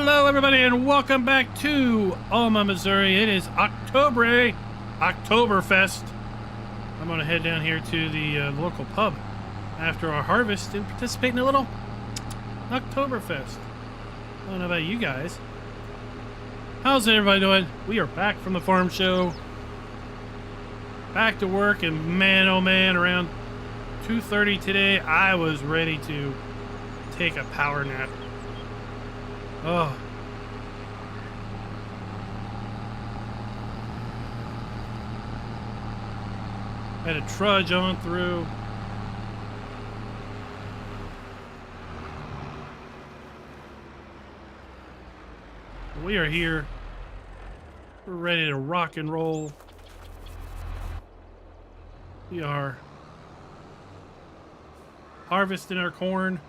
Hello, everybody, and welcome back to Alma, Missouri. It is Oktoberfest. I'm going to head down here to the local pub after our harvest and participate in a little Oktoberfest. I don't know about you guys. How's everybody doing? We are back from the farm show. Back to work, and man, oh man, around 2:30 today, I was ready to take a power nap. Oh. Had to trudge on through. We are here. We're ready to rock and roll. We are harvesting our corn.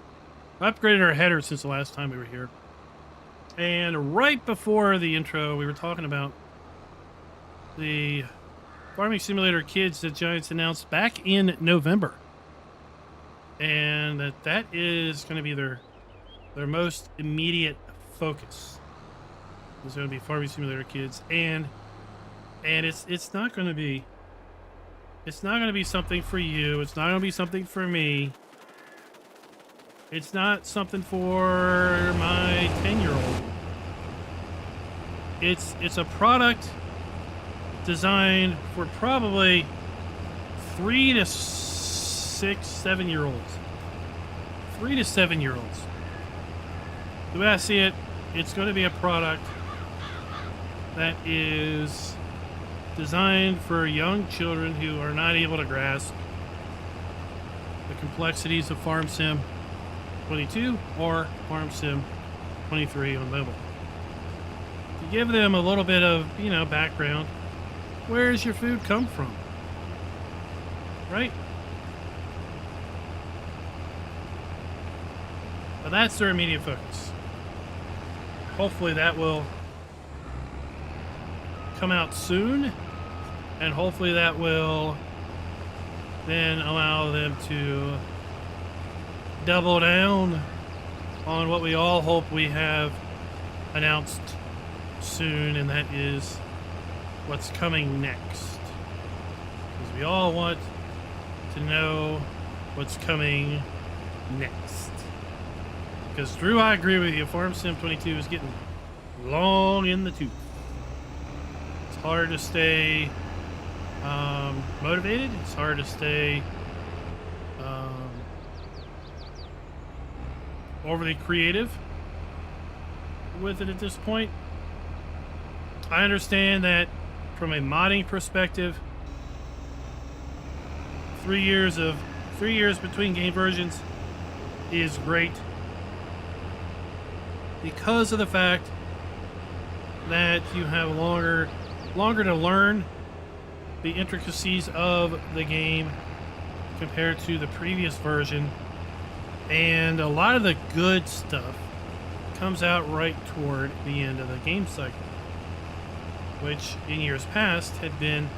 Upgraded our header since the last time we were here. And right before the intro, we were talking about the Farming Simulator Kids that Giants announced back in November. And that is going to be their most immediate focus. It's going to be Farming Simulator Kids. And it's not going to be something for you. It's not going to be something for me. It's not something for my 10-year-old. It's a product designed for probably 3 to 6, 7-year-olds. 3 to 7-year-olds. The way I see it, it's going to be a product that is designed for young children who are not able to grasp the complexities of Farm Sim 22 or Farm Sim 23 on mobile. To give them a little bit of, background, where does your food come from? Right? But that's their immediate focus. Hopefully that will come out soon, and hopefully that will then allow them to double down on what we all hope we have announced soon, and that is what's coming next. Because we all want to know what's coming next. Because Drew, I agree with you, Farm Sim 22 is getting long in the tooth. It's hard to stay motivated. It's hard to stay overly creative with it at this point. I understand that from a modding perspective, 3 years between game versions is great because of the fact that you have longer to learn the intricacies of the game compared to the previous version. And a lot of the good stuff comes out right toward the end of the game cycle, which in years past had been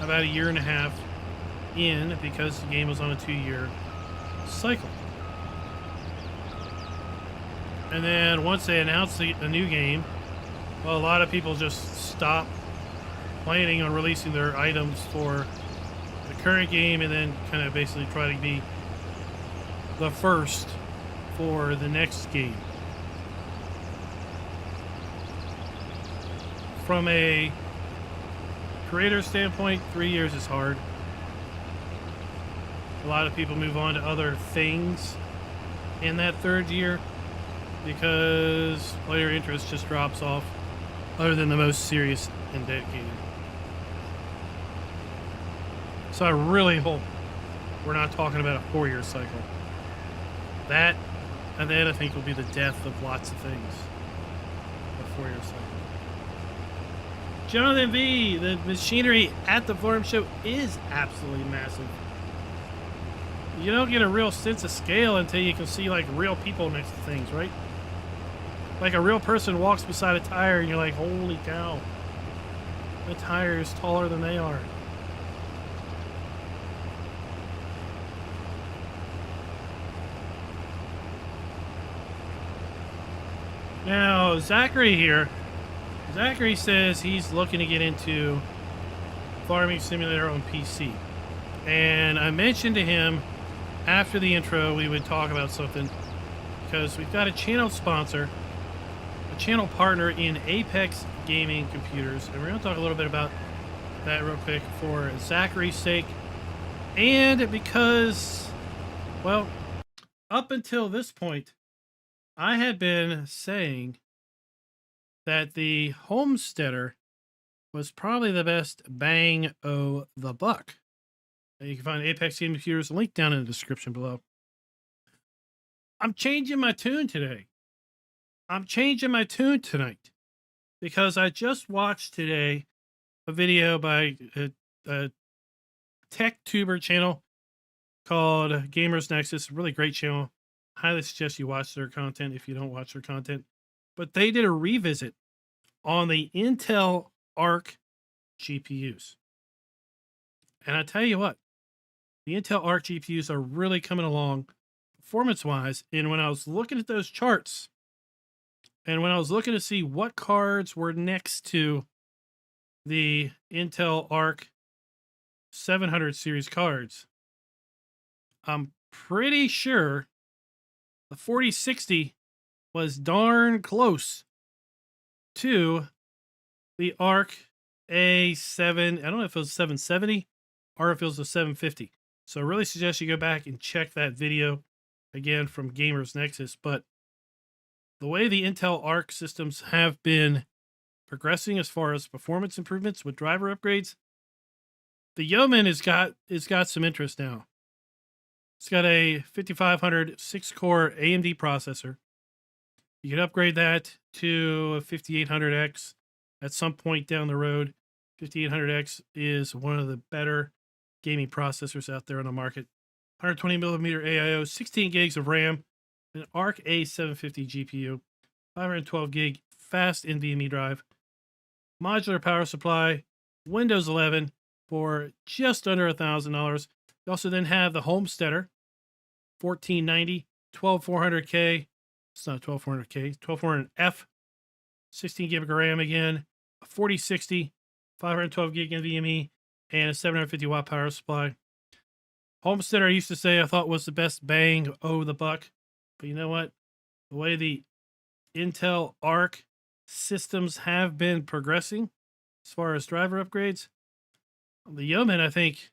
about 1.5 years in, because the game was on a 2-year cycle. And then once they announced the new game, well, a lot of people just stopped planning on releasing their items for the current game, and then kind of basically try to be the first for the next game. From a creator standpoint, 3 years is hard. A lot of people move on to other things in that 3rd year because player interest just drops off, other than the most serious and dedicated. So I really hope we're not talking about a 4-year cycle. That, and then I think, will be the death of lots of things. A 4-year cycle. Jonathan V, the machinery at the farm show is absolutely massive. You don't get a real sense of scale until you can see like real people next to things, right? Like a real person walks beside a tire and you're like, holy cow, the tire is taller than they are. Now, Zachary here. Zachary says he's looking to get into Farming Simulator on PC. And I mentioned to him after the intro we would talk about something because we've got a channel sponsor, a channel partner in Apex Gaming Computers. And we're going to talk a little bit about that real quick for Zachary's sake. And because, well, up until this point, I had been saying that the Homesteader was probably the best bang o' the buck. You can find Apex Gaming Computers, link down in the description below. I'm changing my tune today. I'm changing my tune tonight because I just watched today a video by a tech tuber channel called Gamers Nexus. Really great channel. Highly suggest you watch their content if you don't watch their content. But they did a revisit on the Intel Arc GPUs. And I tell you what, the Intel Arc GPUs are really coming along performance-wise. And when I was looking at those charts, and when I was looking to see what cards were next to the Intel Arc 700 series cards, I'm pretty sure the 4060 was darn close to the Arc A7. I don't know if it was 770 or if it was a 750. So I really suggest you go back and check that video again from Gamers Nexus. But the way the Intel Arc systems have been progressing as far as performance improvements with driver upgrades, the Yeoman has got some interest now. It's got a 5500 6-core AMD processor. You can upgrade that to a 5800X at some point down the road. 5800X is one of the better gaming processors out there on the market. 120 millimeter AIO, 16 gigs of RAM, an Arc A750 GPU, 512 gig fast NVMe drive, modular power supply, Windows 11 for just under $1,000. You also then have the Homesteader, 1490, 12400K. It's not 12400K, 12400F, 16 gig of RAM again, a 4060, 512 gig NVMe, and a 750 watt power supply. Homesteader, I used to say I thought was the best bang o' the buck, but you know what? The way the Intel Arc systems have been progressing as far as driver upgrades, the Yeoman, I think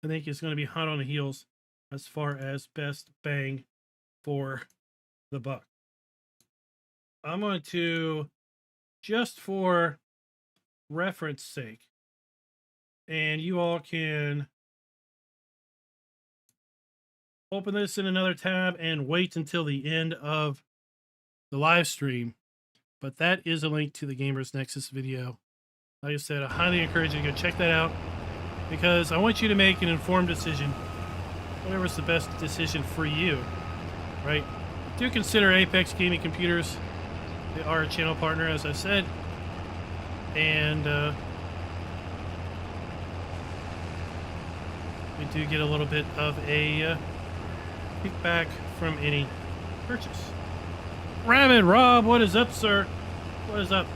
is going to be hot on the heels as far as best bang for the buck. I'm going to, just for reference sake, and you all can open this in another tab and wait until the end of the live stream. But that is a link to the Gamers Nexus video. Like I said, I highly encourage you to go check that out because I want you to make an informed decision. Whatever's the best decision for you, right? Do consider Apex Gaming Computers. They are a channel partner, as I said. And we do get a little bit of a kickback from any purchase. Rabbit Rob, what is up, sir? What is up?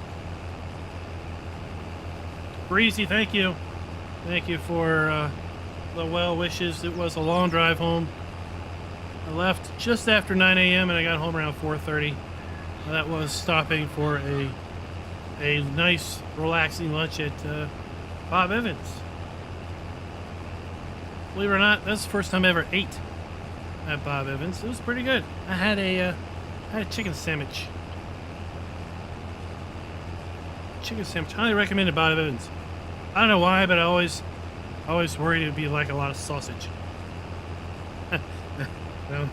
Breezy, thank you. Thank you for the well wishes. It was a long drive home. I left just after 9 a.m. and I got home around 4:30. That was stopping for a nice, relaxing lunch at Bob Evans. Believe it or not, that's the first time I ever ate at Bob Evans. It was pretty good. I had a chicken sandwich. Chicken sandwich. Highly recommended Bob Evans. I don't know why, but I always worried it'd be like a lot of sausage. No,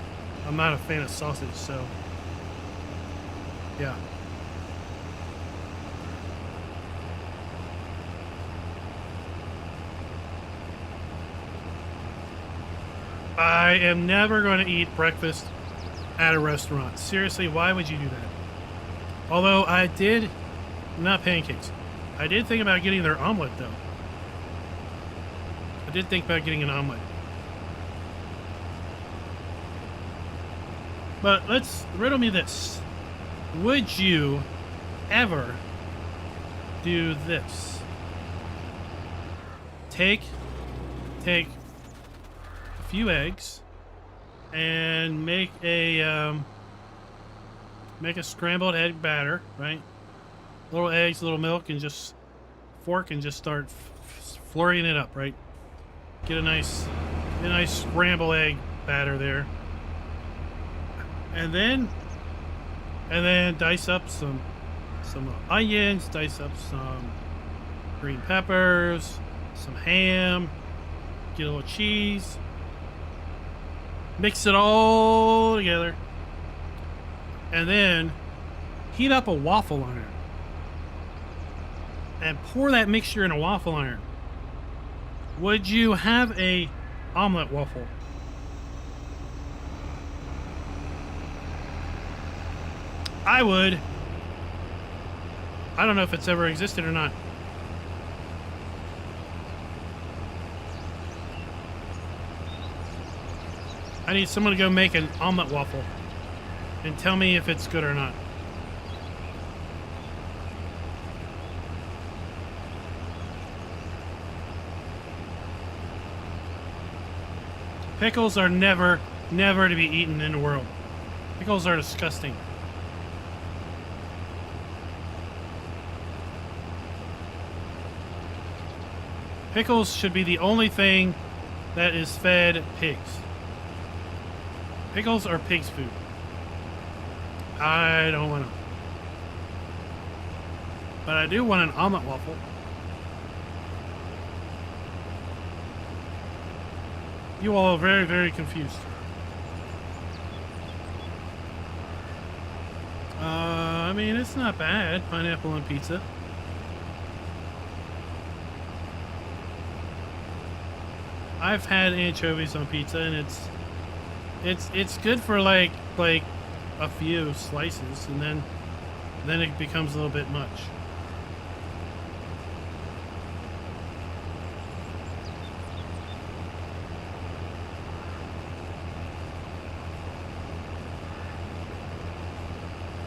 I'm not a fan of sausage, so yeah. I am never going to eat breakfast at a restaurant. Seriously, why would you do that? Although I did, not pancakes. I did think about getting their omelet, though. I did think about getting an omelet. But let's riddle me this. would you ever do this? Take a few eggs and make a scrambled egg batter, right? Little eggs, little milk, and just fork and just start flurrying it up, right? Get a nice scrambled egg batter there, and then dice up some onions, dice up some green peppers, some ham, get a little cheese, mix it all together, and then heat up a waffle iron and pour that mixture in a waffle iron. Would you have a omelet waffle? I would. I don't know if it's ever existed or not. I need someone to go make an omelet waffle and tell me if it's good or not. Pickles are never to be eaten in the world. Pickles are disgusting. Pickles should be the only thing that is fed pigs. Pickles are pig's food. I don't want them. But I do want an omelet waffle. You all are very, very confused. I mean, it's not bad. Pineapple on pizza. I've had anchovies on pizza, and it's good for like a few slices, and then it becomes a little bit much.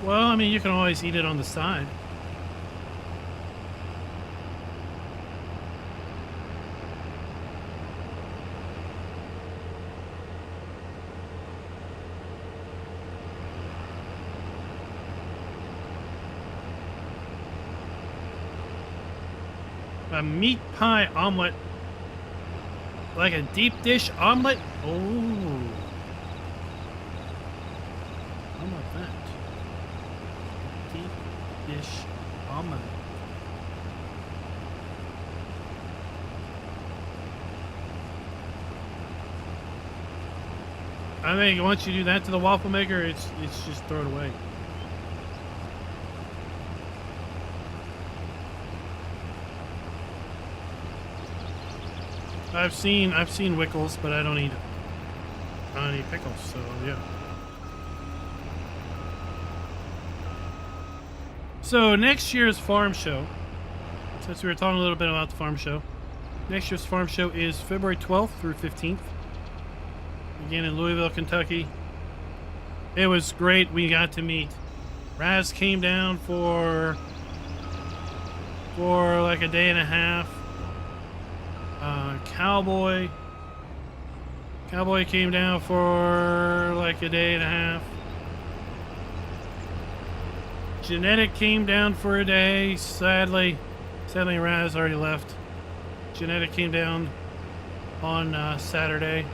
Well, I mean, you can always eat it on the side. A meat pie omelet, like a deep dish omelet. Oh, how about that? Deep dish omelet. I think once you do that to the waffle maker, it's just throw it away. I've seen Wickles, but I don't eat pickles, so yeah. So next year's farm show, since we were talking a little bit about the farm show, next year's farm show is February 12th through 15th. Again in Louisville, Kentucky. It was great. We got to meet. Raz came down for like a day and a half. Cowboy came down for like a day and a half. Genetic came down for a day. Sadly Raz already left. Genetic came down on Saturday,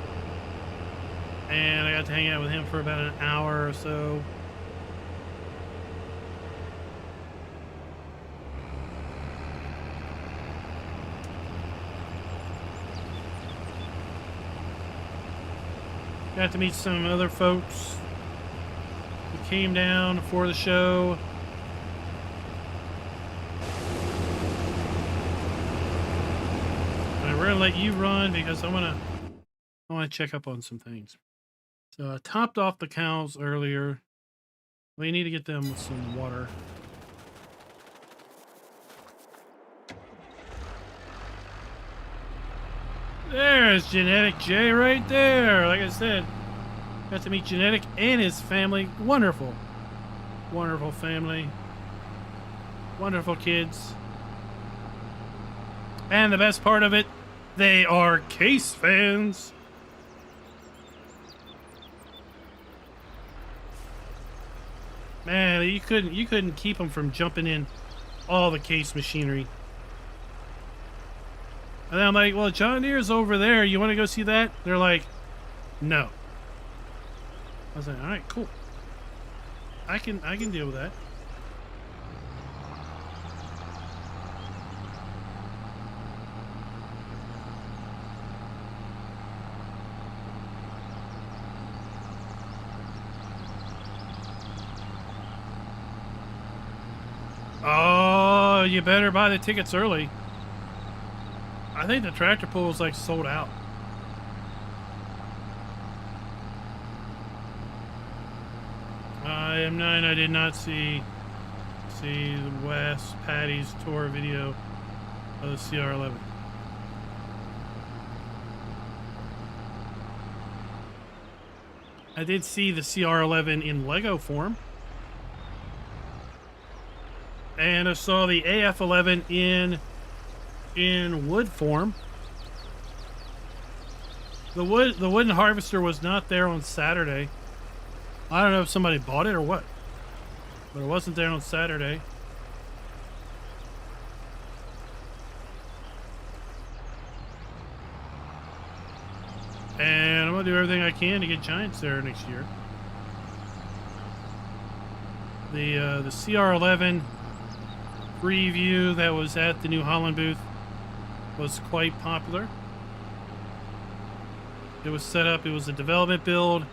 and I got to hang out with him for about an hour or so. Got to meet some other folks who came down for the show. And we're gonna let you run because I want to check up on some things. So I topped off the cows earlier. We need to get them with some water. There's Genetic J right there. Like I said, got to meet Genetic and his family. Wonderful. Wonderful family. Wonderful kids. And the best part of it, they are Case fans. Man, you couldn't keep them from jumping in all the Case machinery. And then I'm like, well, John Deere's over there. You want to go see that? They're like, no. I was like, all right, cool. I can deal with that. Oh, you better buy the tickets early. I think the tractor pull is like sold out. I am 9. I did not see Wes Patty's tour video of the CR11. I did see the CR11 in Lego form. And I saw the AF11 in wood form. The wooden harvester was not there on Saturday. I don't know if somebody bought it or what, but it wasn't there on Saturday. And I'm gonna do everything I can to get Giants there next year. The CR11 preview that was at the New Holland booth was quite popular. It was set up, it was a development built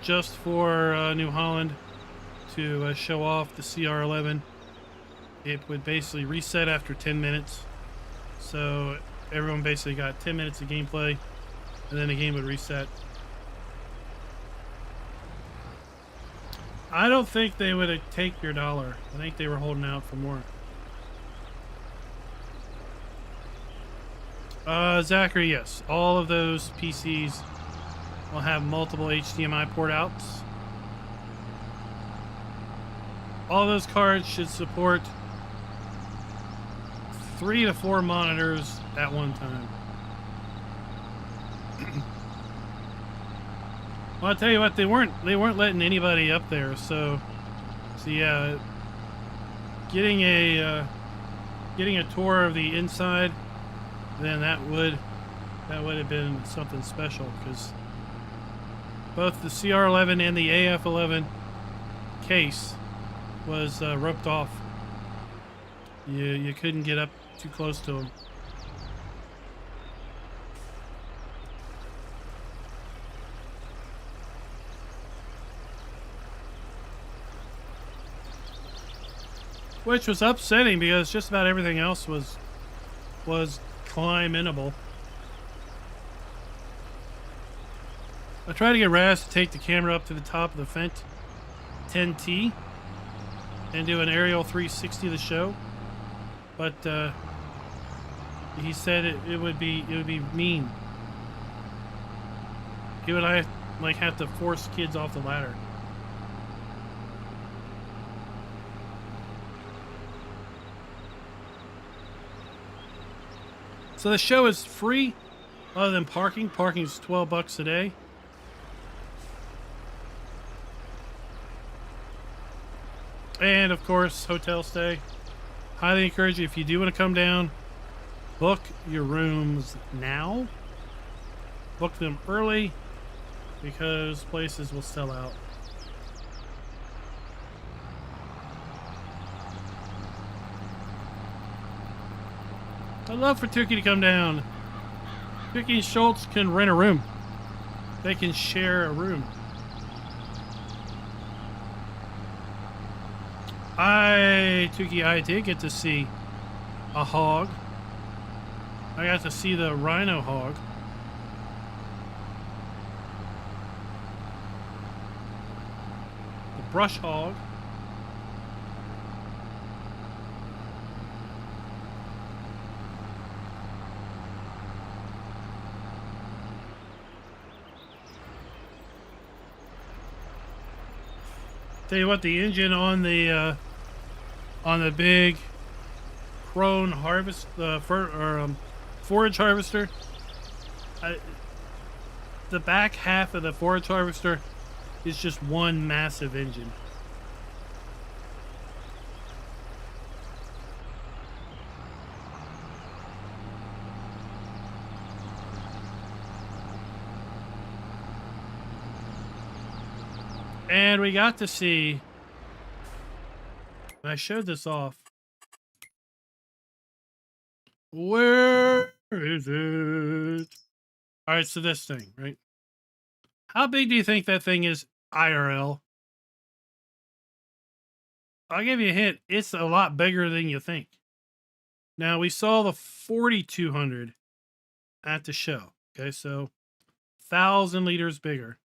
just for New Holland to show off the CR11. It would basically reset after 10 minutes. So everyone basically got 10 minutes of gameplay and then the game would reset. I don't think they would take your dollar. I think they were holding out for more. Zachary, yes. All of those PCs will have multiple HDMI port outs. All those cards should support 3 to 4 monitors at one time. Well, I'll tell you what, they weren't letting anybody up there, so yeah, getting a tour of the inside, then that would have been something special, because both the CR11 and the AF11 case was roped off. You couldn't get up too close to them. Which was upsetting because just about everything else was climb-inable. I tried to get Raz to take the camera up to the top of the Fendt 10T and do an aerial 360 of the show, but he said it would be mean. He would have to force kids off the ladder. So the show is free, other than parking. Parking is $12 a day. And of course, hotel stay. Highly encourage you, if you do want to come down, book your rooms now. Book them early, because places will sell out. I'd love for Tukey to come down. Tukey and Schultz can rent a room. They can share a room. Tukey, I did get to see a hog. I got to see the rhino hog. The brush hog. Tell you what, the engine on the big Crone harvest, forage harvester, the back half of the forage harvester is just one massive engine. And we got to see, I showed this off. Where is it? All right, so this thing, right? How big do you think that thing is IRL? I'll give you a hint. It's a lot bigger than you think. Now, we saw the 4200 at the show. Okay, so 1,000 liters bigger.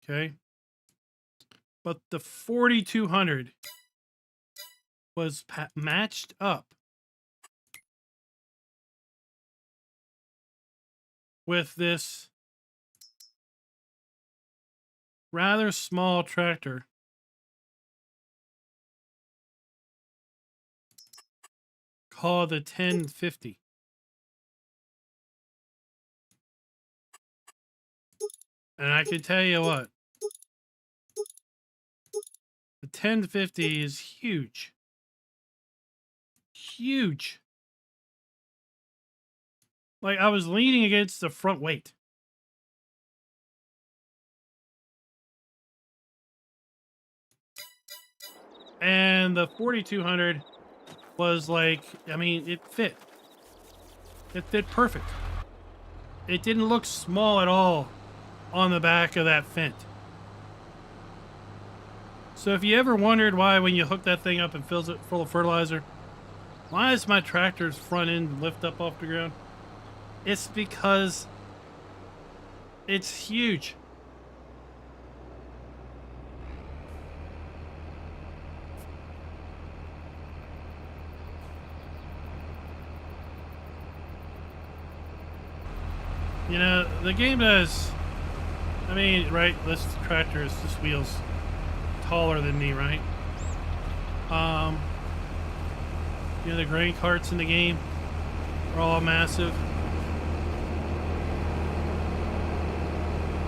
Okay. But the 4200 was matched up with this rather small tractor called the 1050. And I can tell you what, the 1050 is huge. Huge. Like, I was leaning against the front weight. And the 4200 was like, I mean, it fit. It fit perfect. It didn't look small at all on the back of that Fendt. So if you ever wondered why when you hook that thing up and fills it full of fertilizer, why does my tractor's front end lift up off the ground? It's because it's huge. You know, the game does, I mean, right, this tractor is just wheels taller than me, right? You know, the grain carts in the game are all massive.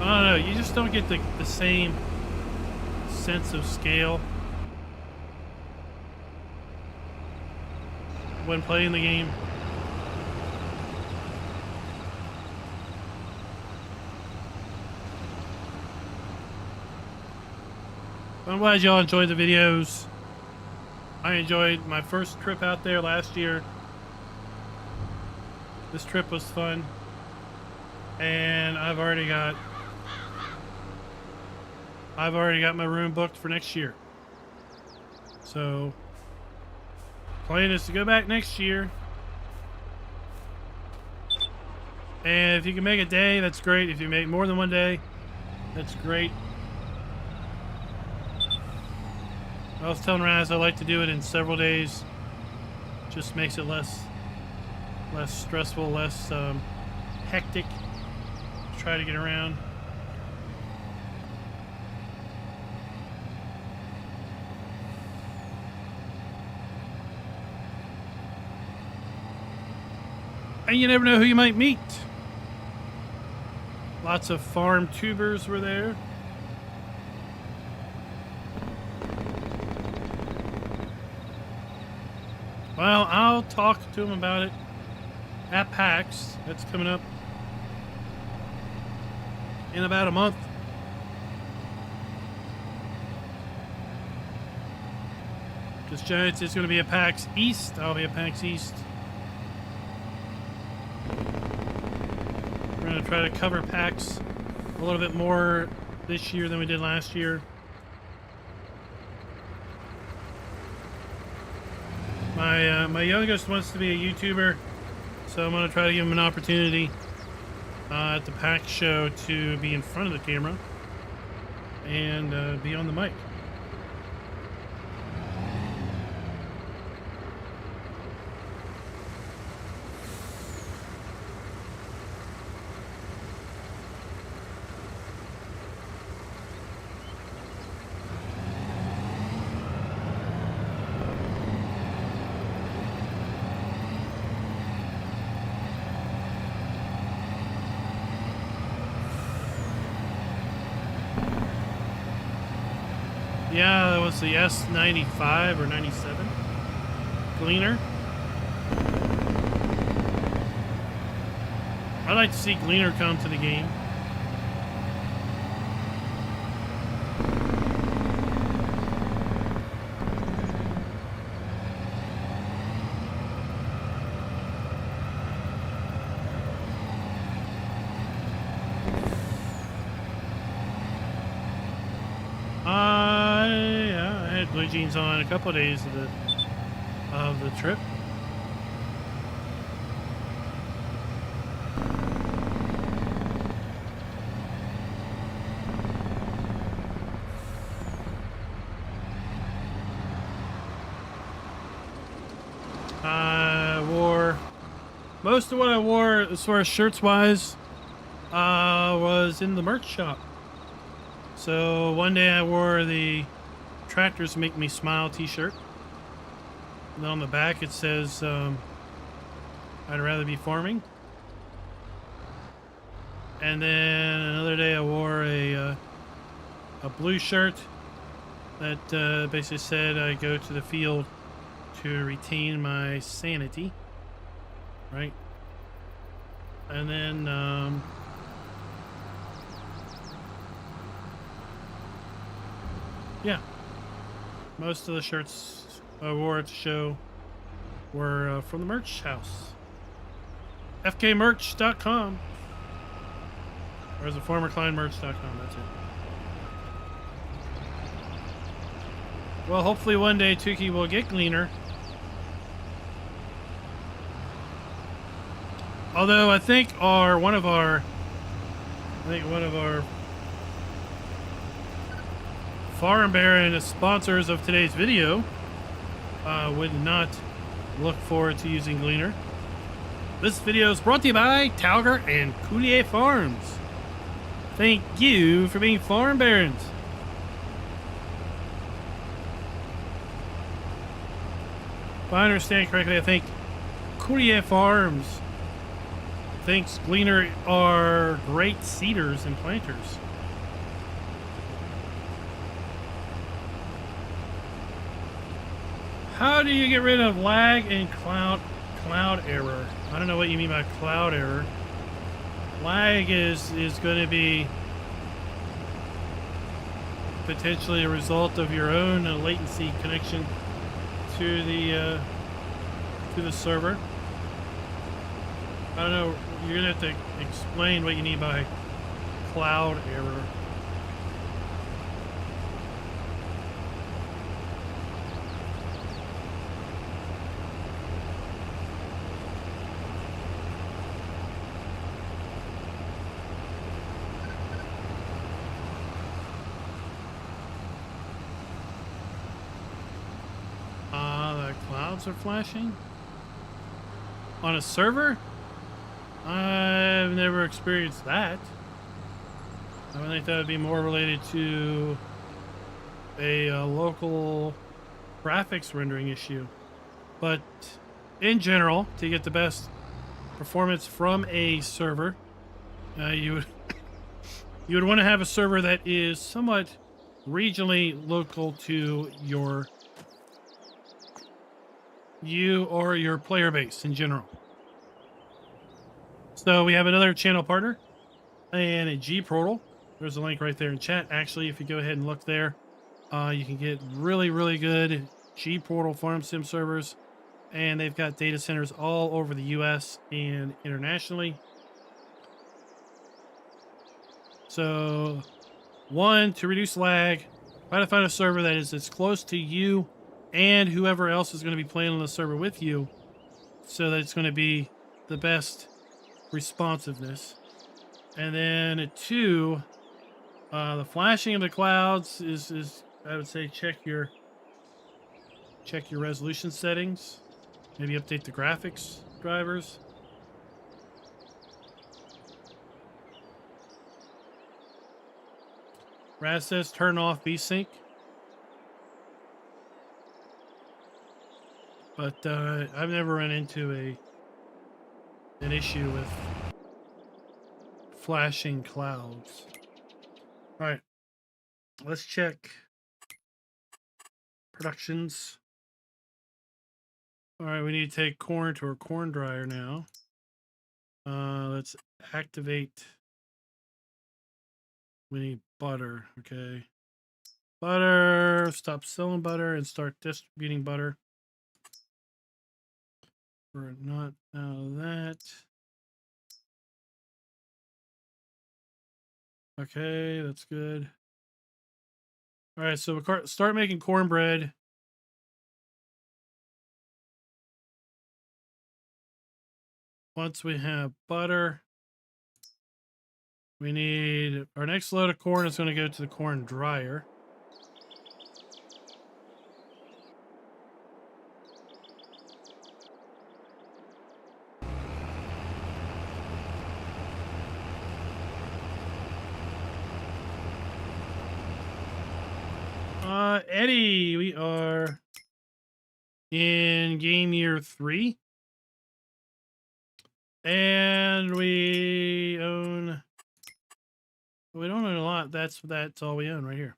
I don't know, you just don't get the same sense of scale when playing the game. I'm glad y'all enjoyed the videos. I enjoyed my first trip out there last year. This trip was fun. And I've already got my room booked for next year. So, plan is to go back next year. And if you can make a day, that's great. If you make more than one day, that's great. I was telling Raz I like to do it in several days. Just makes it less stressful, less hectic to try to get around. And you never know who you might meet. Lots of farm tubers were there. Well, I'll talk to him about it at PAX. That's coming up in about a month. Because Giants is going to be at PAX East. I'll be at PAX East. We're going to try to cover PAX a little bit more this year than we did last year. My youngest wants to be a YouTuber, so I'm going to try to give him an opportunity at the PAX show to be in front of the camera and be on the mic. Yeah, that was the S95 or 97 Gleaner. I'd like to see Gleaner come to the game. Yeah, I had blue jeans on a couple of days of the trip. I wore most of what I wore as far as shirts wise was in the merch shop. So one day I wore the Tractors Make Me Smile t-shirt. And on the back it says, I'd rather be farming. And then another day I wore a blue shirt that basically said I go to the field to retain my sanity. Right? And then, yeah. Most of the shirts I wore at the show were from the merch house. FKmerch.com. Or is it FARMERKLEINmerch.com? That's it. Well, hopefully one day Tukey will get Gleaner. Although I think one of our Farm Baron sponsors of today's video would not look forward to using Gleaner. This video is brought to you by Talger and Coulier Farms. Thank you for being Farm Barons. If I understand correctly, I think Coulier Farms thinks Gleaner are great seeders and planters. How do you get rid of lag and cloud error? I don't know what you mean by cloud error. Lag is going to be potentially a result of your own latency connection to the server. I don't know. You're gonna have to explain what you mean by cloud error. The clouds are flashing on a server. I've never experienced that. I would think that would be more related to a local graphics rendering issue. But in general, to get the best performance from a server, you would want to have a server that is somewhat regionally local to you or your player base in general. So we have another channel partner and a GPortal. There's a link right there in chat. Actually, if you go ahead and look there, you can get really, really good GPortal farm sim servers. And they've got data centers all over the US and internationally. So, one, to reduce lag, try to find a server that is as close to you and whoever else is going to be playing on the server with you, so that it's going to be the best responsiveness. And then two, the flashing of the clouds is I would say check your resolution settings, maybe update the graphics drivers. Raz says turn off VSync. But I've never run into an issue with flashing clouds. All right, let's check productions. All right, we need to take corn to our corn dryer now. Let's activate. We need butter. Okay. Butter. Stop selling butter and start distributing butter. We're not out of that. Okay, that's good. All right, so we start making cornbread. Once we have butter, we need our next load of corn is going to go to the corn dryer. Eddie, we are in game year 3. And we don't own a lot. That's all we own right here.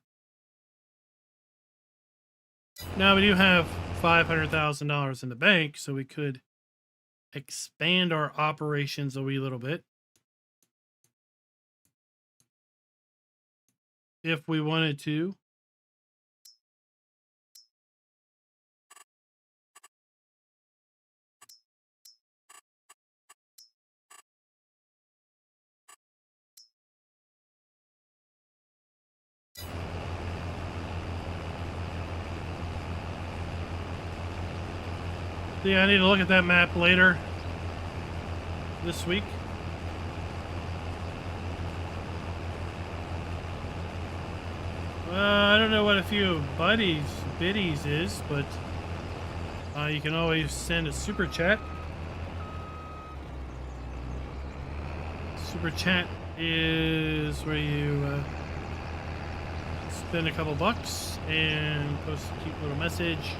Now we do have $500,000 in the bank, so we could expand our operations a wee little bit if we wanted to. Yeah, I need to look at that map later this week. I don't know what a few biddies is, but you can always send a super chat. Super chat is where you spend a couple bucks and post a cute little message.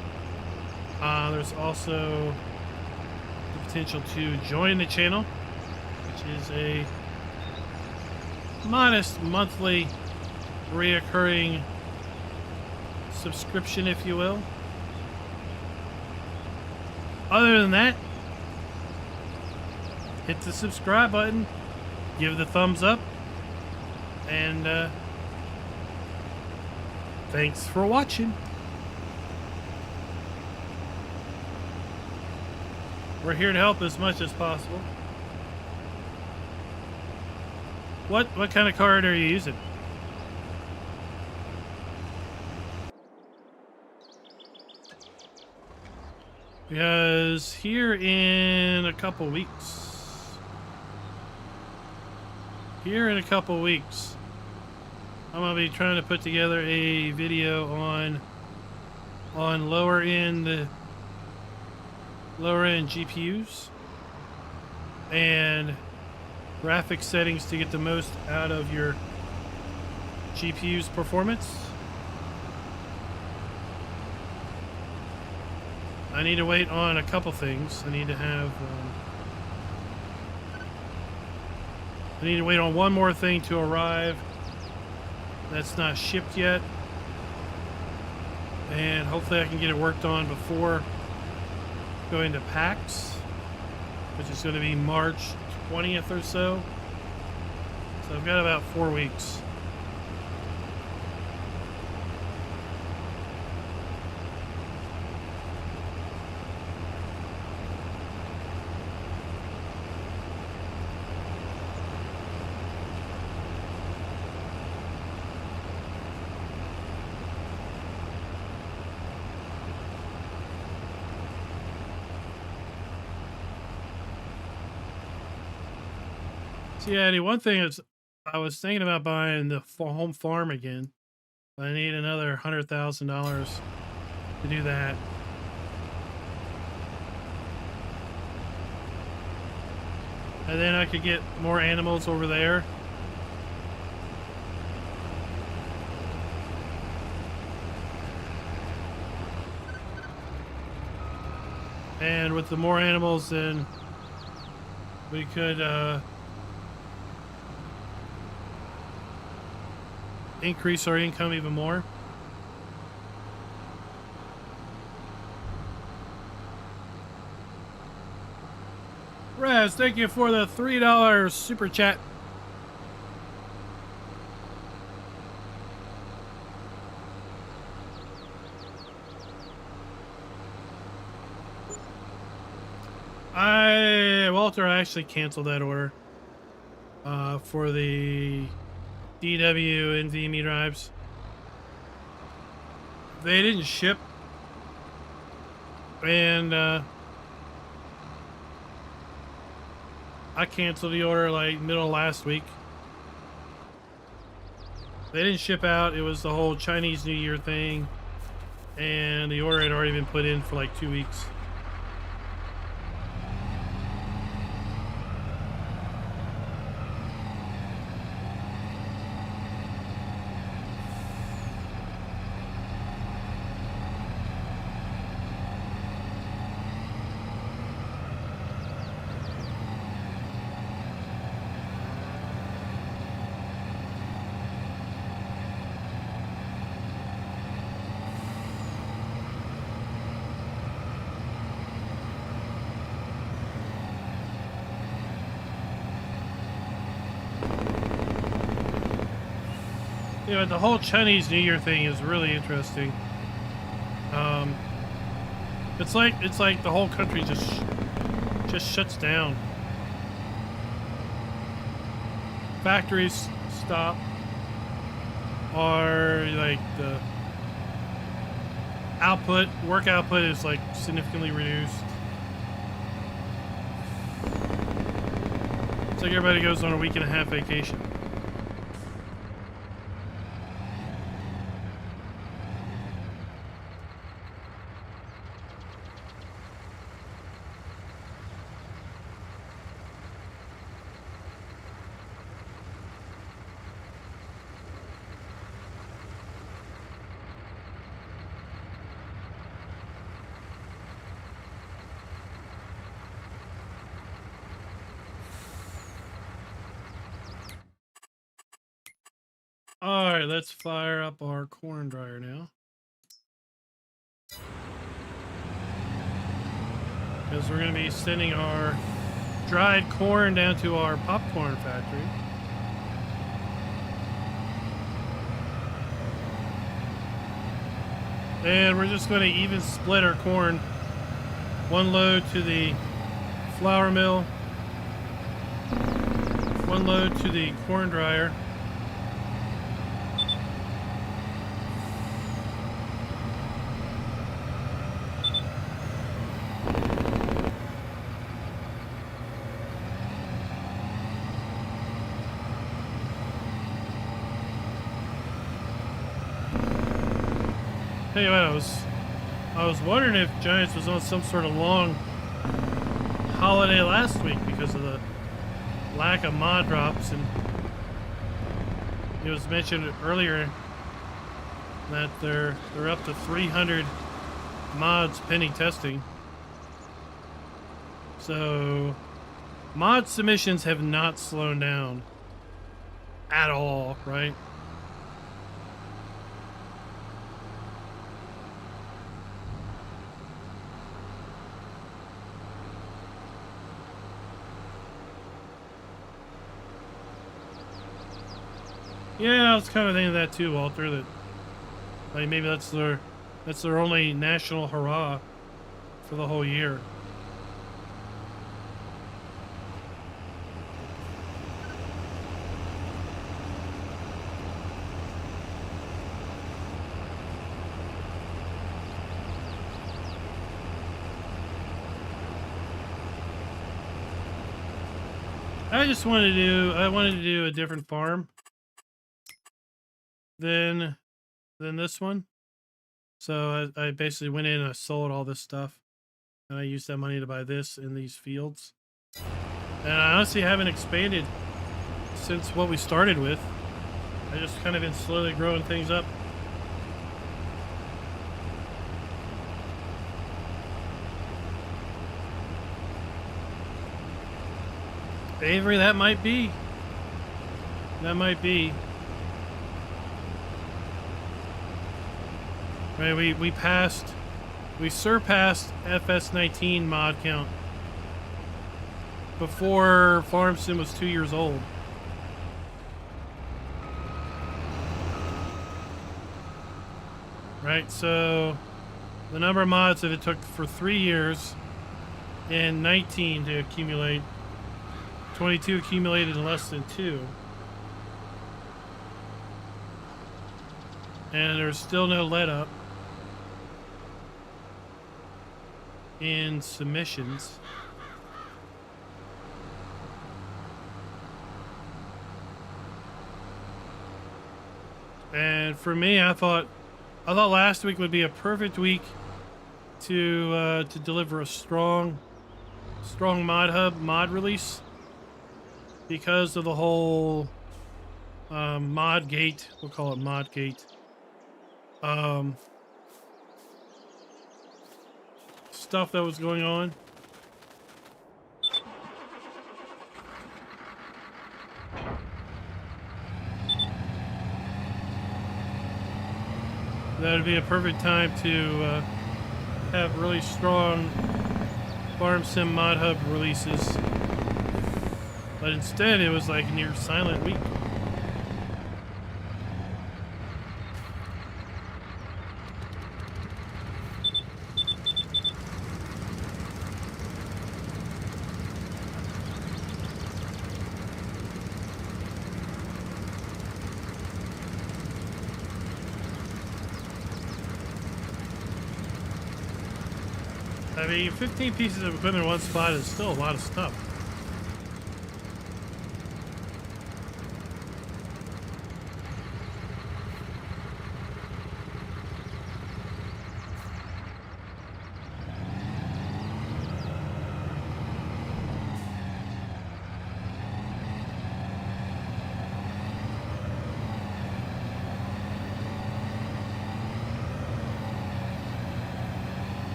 There's also the potential to join the channel, which is a modest monthly reoccurring subscription, if you will. Other than that, hit the subscribe button, give the thumbs up, and thanks for watching. We're here to help as much as possible. What kind of card are you using? Because here in a couple weeks, I'm gonna be trying to put together a video on lower end GPUs and graphic settings to get the most out of your GPU's performance. I need to wait on a couple things. I need to wait on one more thing to arrive that's not shipped yet, and hopefully I can get it worked on before going to PAX, which is going to be March 20th or so. So I've got about 4 weeks. So yeah, Eddie, one thing is I was thinking about buying the home farm again, but I need another $100,000 to do that. And then I could get more animals over there. And with the more animals, then we could increase our income even more. Raz, thank you for the $3 super chat. Walter, I actually canceled that order for the DW and VME drives. They didn't ship, and I canceled the order like middle of last week. They didn't ship out. It was the whole Chinese New Year thing, and the order had already been put in for like 2 weeks. Yeah, the whole Chinese New Year thing is really interesting. It's like the whole country just shuts down. Factories stop, or like the work output is like significantly reduced. It's like everybody goes on a week and a half vacation. All right, let's fire up our corn dryer now. Because we're going to be sending our dried corn down to our popcorn factory. And we're just going to even split our corn. One load to the flour mill, one load to the corn dryer. Hey, I was wondering if Giants was on some sort of long holiday last week because of the lack of mod drops, and it was mentioned earlier that they're up to 300 mods pending testing. So mod submissions have not slowed down at all, right? Yeah, I was kind of thinking that too, Walter, that like maybe that's their only national hurrah for the whole year. I wanted to do a different farm than this one. So I basically went in and I sold all this stuff, and I used that money to buy this in these fields. And I honestly haven't expanded since what we started with. I just kind of been slowly growing things up. Avery, that might be. That might be. Right, we surpassed FS19 mod count. before Farm Sim was 2 years old. Right, so the number of mods that it took for 3 years and 19 to accumulate, 22 accumulated in less than 2. And there's still no let up in submissions. And for me, I thought last week would be a perfect week to deliver a strong mod hub mod release because of the whole mod gate. We'll call it mod gate. Stuff that was going on. That would be a perfect time to have really strong Farm Sim Mod Hub releases. But instead, it was like a near silent week. I mean, 15 pieces of equipment in one spot is still a lot of stuff.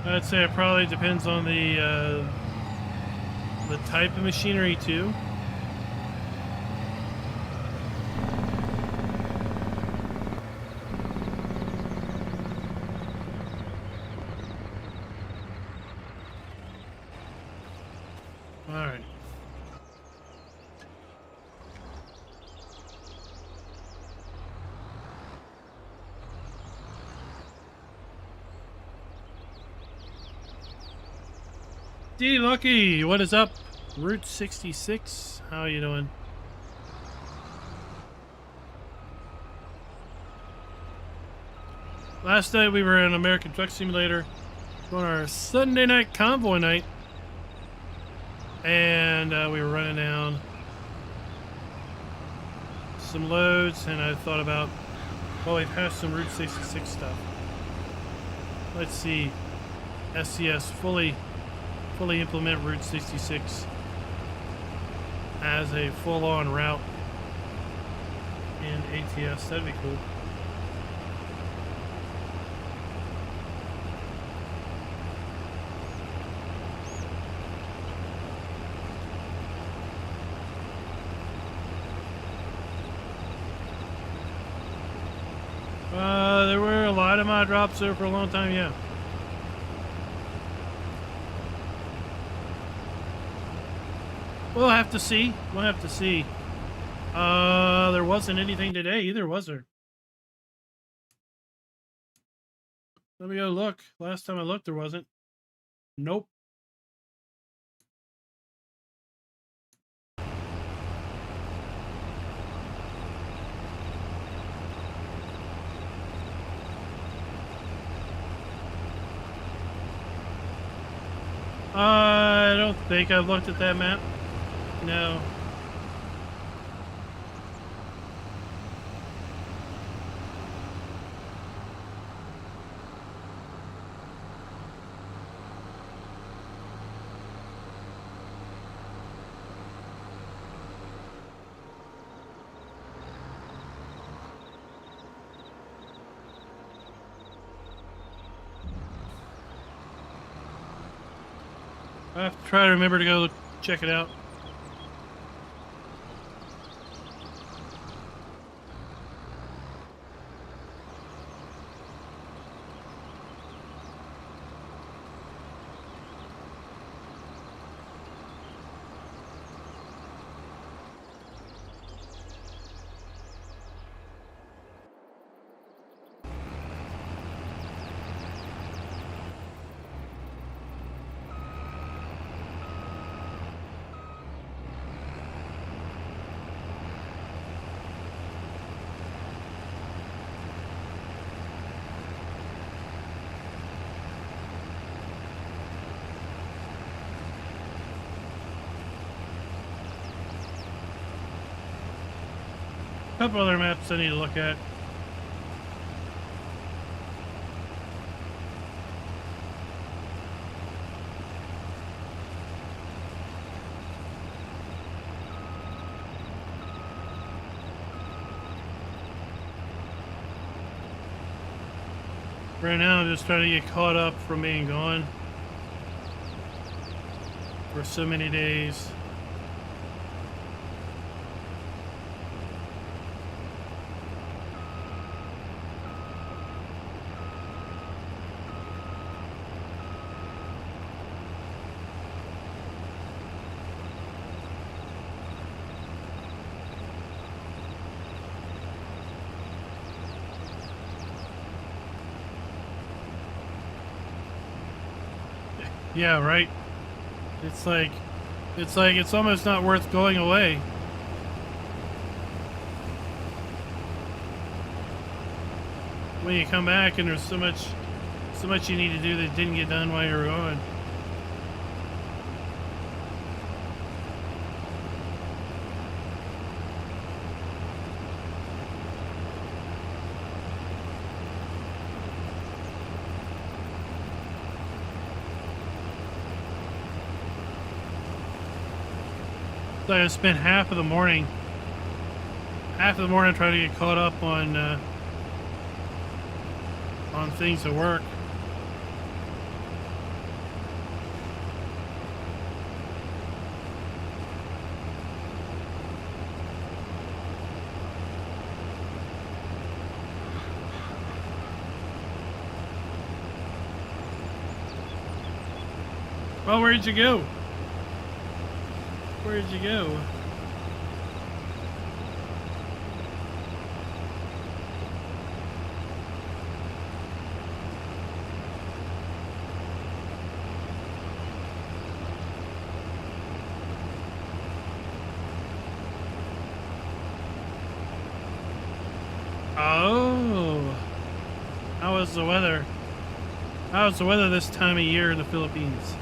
I'd say it probably depends on the type of machinery too. All right. D Lucky, what is up? Route 66, how are you doing? Last night we were in American Truck Simulator on our Sunday night convoy night, and we were running down some loads, and I thought about, well, we've passed some Route 66 stuff. Let's see, SCS fully implement Route 66 as a full-on route in ATS. That'd be cool. There were a lot of mod drops there for a long time, yeah. We'll have to see. We'll have to see. There wasn't anything today either, was there? Let me go look. Last time I looked, there wasn't. Nope. I don't think I've looked at that map. No. I have to try to remember to go check it out. couple other maps I need to look at. Right now, I'm just trying to get caught up from being gone for so many days. Yeah, right. It's like it's almost not worth going away. When you come back and there's so much you need to do that didn't get done while you were gone. So I spent half of the morning trying to get caught up on things at work. Well, where'd you go? Where'd you go? Oh, how was the weather? How's the weather this time of year in the Philippines?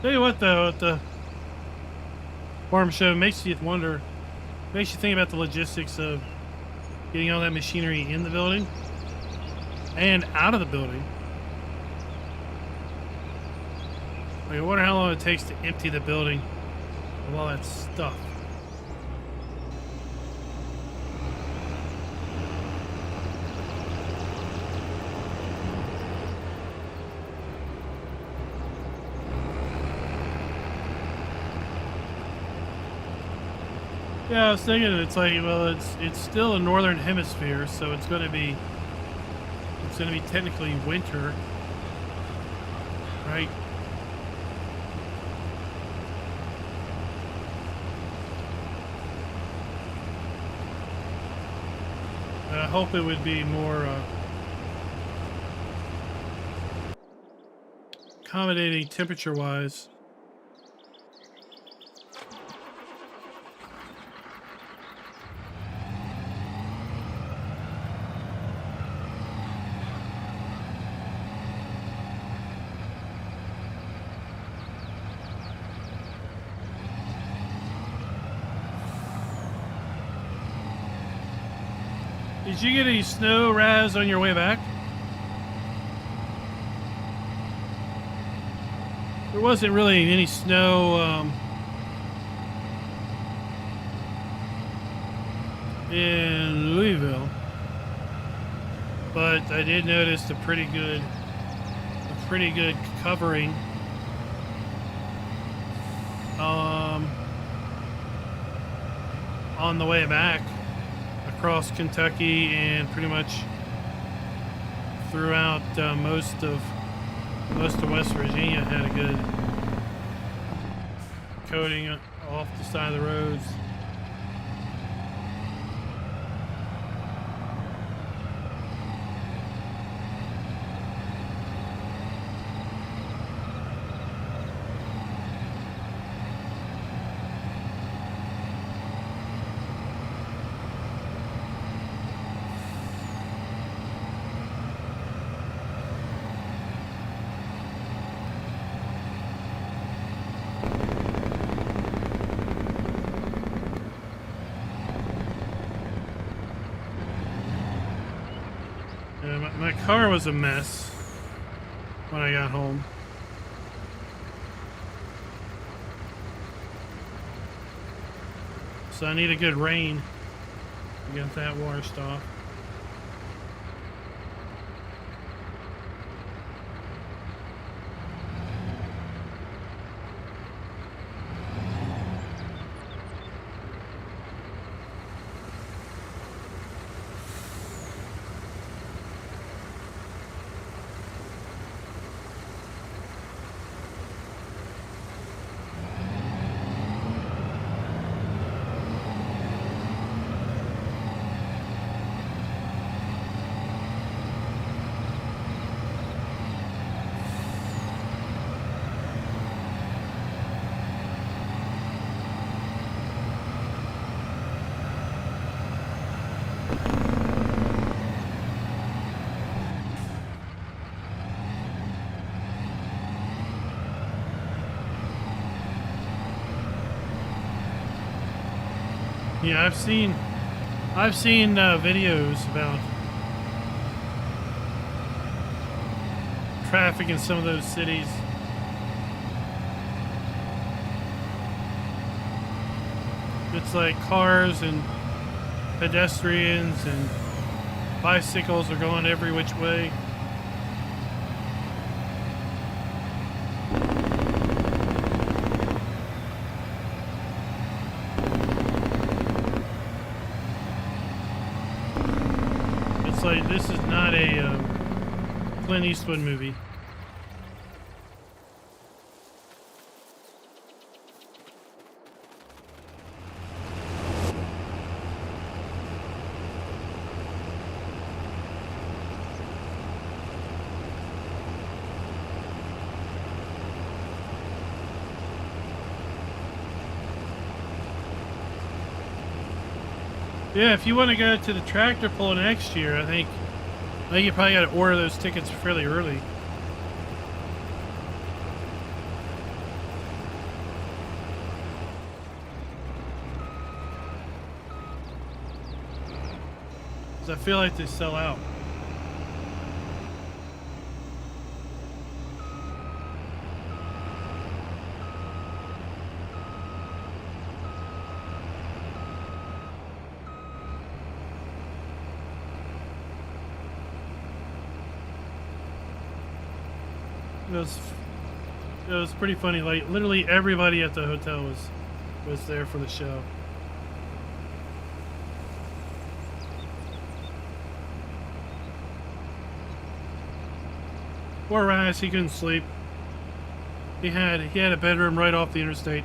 Tell you what, though, at the farm show makes you wonder, makes you think about the logistics of getting all that machinery in the building and out of the building. Like, I wonder how long it takes to empty the building of all that stuff. Yeah, I was thinking it's like, well, it's still a northern hemisphere, so it's going to be technically winter, right? I hope it would be more accommodating temperature-wise. Did you get any snow, Raz, on your way back? There wasn't really any snow in Louisville, but I did notice a pretty good covering on the way back across Kentucky and pretty much throughout most of West Virginia had a good coating off the side of the roads. My car was a mess when I got home. So I need a good rain to get that washed off. Yeah, I've seen videos about traffic in some of those cities. It's like cars and pedestrians and bicycles are going every which way. Like, this is not a Clint Eastwood movie. Yeah, if you want to go to the tractor pull next year, I think you probably got to order those tickets fairly early. Because I feel like they sell out. It was pretty funny. Like, literally everybody at the hotel was there for the show. Poor Raz, he couldn't sleep. He had a bedroom right off the interstate.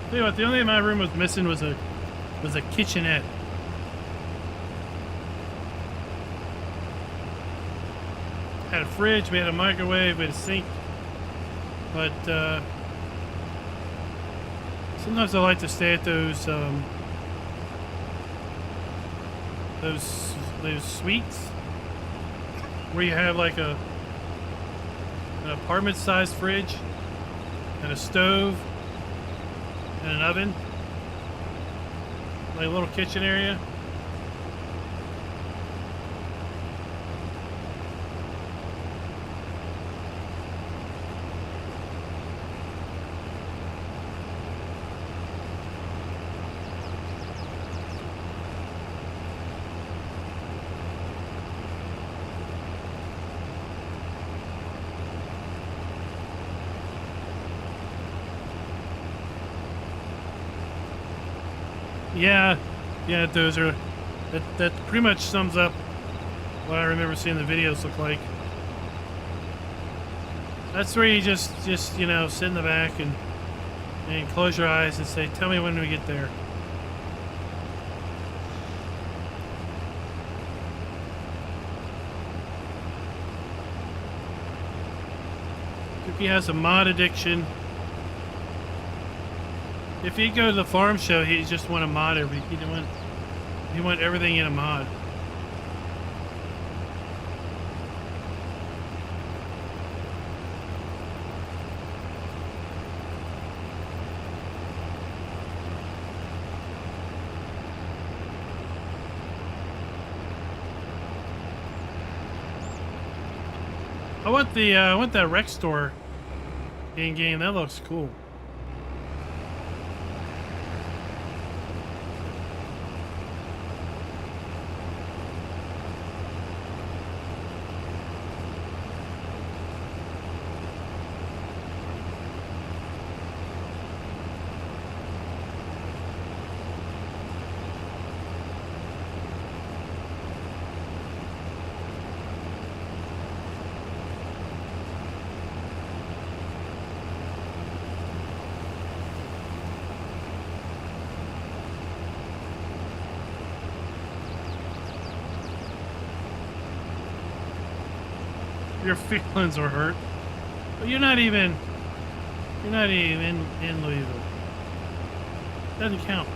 Tell you what, the only thing my room was missing was a kitchenette. Had a fridge, we had a microwave, we had a sink, but sometimes I like to stay at those suites where you have like an apartment-sized fridge and a stove and an oven, like a little kitchen area. Yeah, yeah, those are. That pretty much sums up what I remember seeing the videos look like. That's where you just you know, sit in the back and close your eyes and say, "Tell me when we get there." If he has a mod addiction. If he'd go to the farm show, he just want a mod everything. He want everything in a mod. I want that rec store in game. That looks cool. Your feelings are hurt, but you're not even in Louisville. Doesn't count.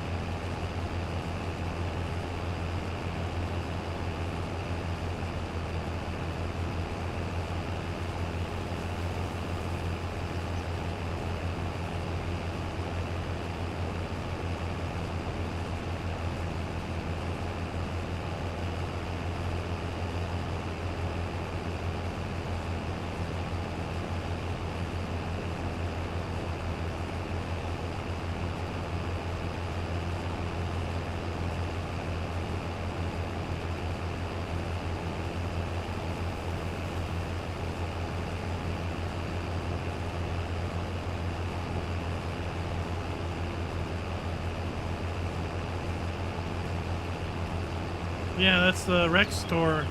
Yeah, that's the rec store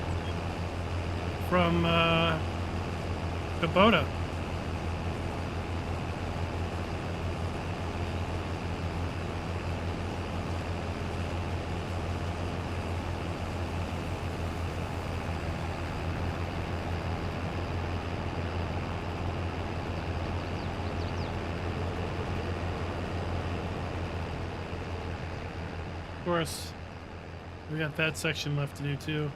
from Kubota. Of course, we got that section left to do too.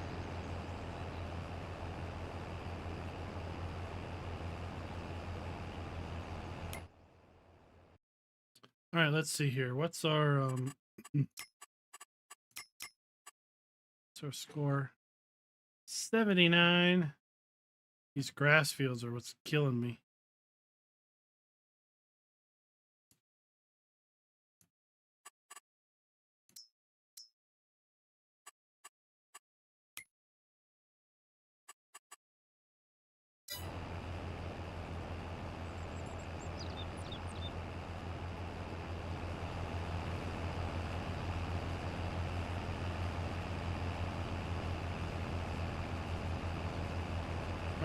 All right, let's see here. What's our score? 79. These grass fields are what's killing me.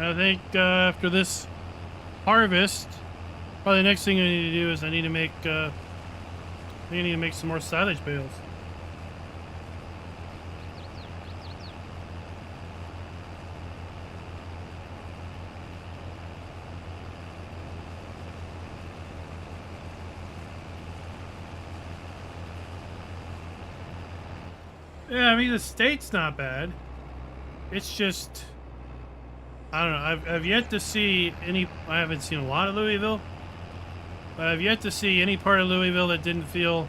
I think after this harvest, probably the next thing I need to do is I need to make some more silage bales. Yeah, I mean the state's not bad. It's just, I don't know. I've yet to see any. I haven't seen a lot of Louisville, but I've yet to see any part of Louisville that didn't feel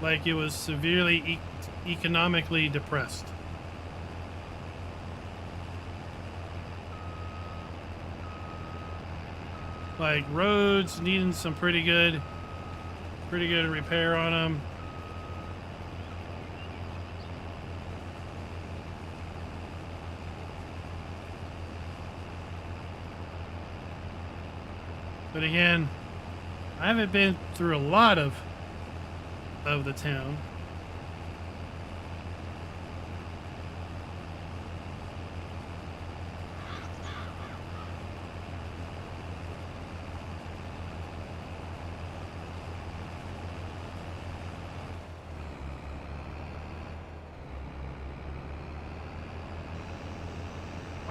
like it was severely economically depressed. Like roads needing some pretty good repair on them. But again, I haven't been through a lot of the town.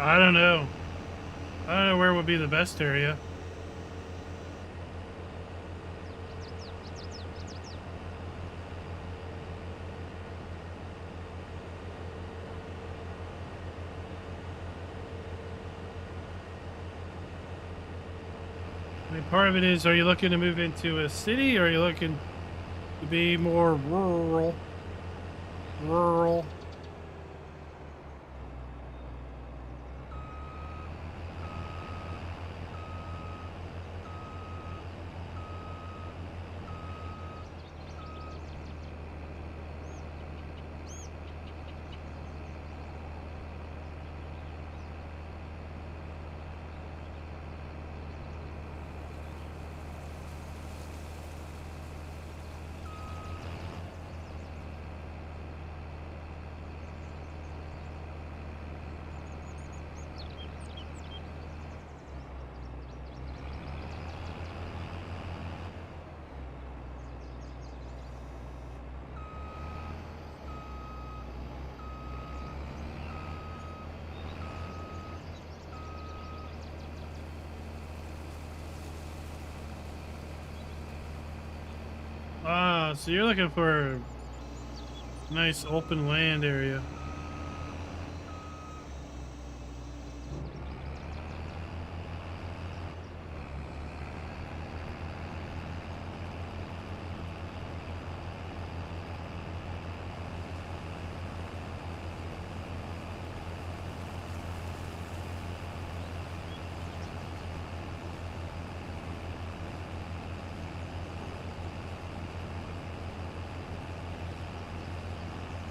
I don't know. I don't know where would be the best area. I mean, part of it is, are you looking to move into a city, or are you looking to be more rural? Rural. Ah, so you're looking for a nice open land area.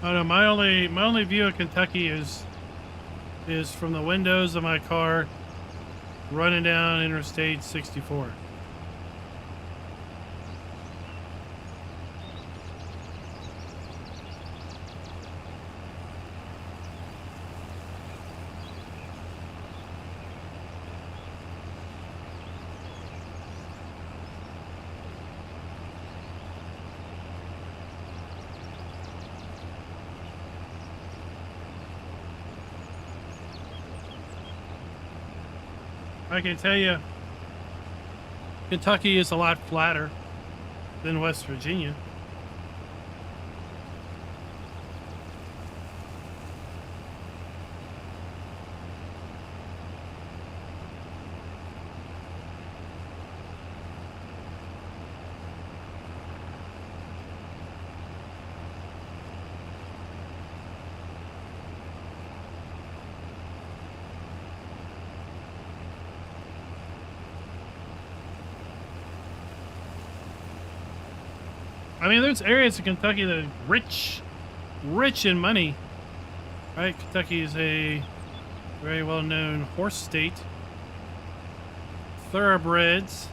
I don't know. My only view of Kentucky is from the windows of my car, running down Interstate 64. I can tell you, Kentucky is a lot flatter than West Virginia. I mean, there's areas of Kentucky that are rich in money, right? Kentucky is a very well-known horse state. Thoroughbreds.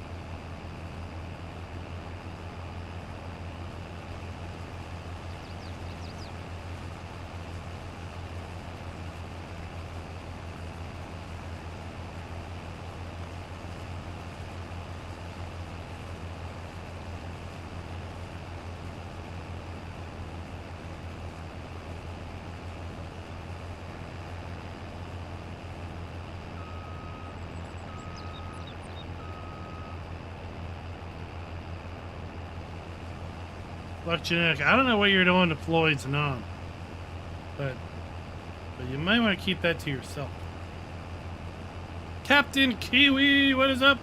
Luck genetic. I don't know what you're doing to Floyd's nom, but you might want to keep that to yourself. Captain Kiwi, what is up?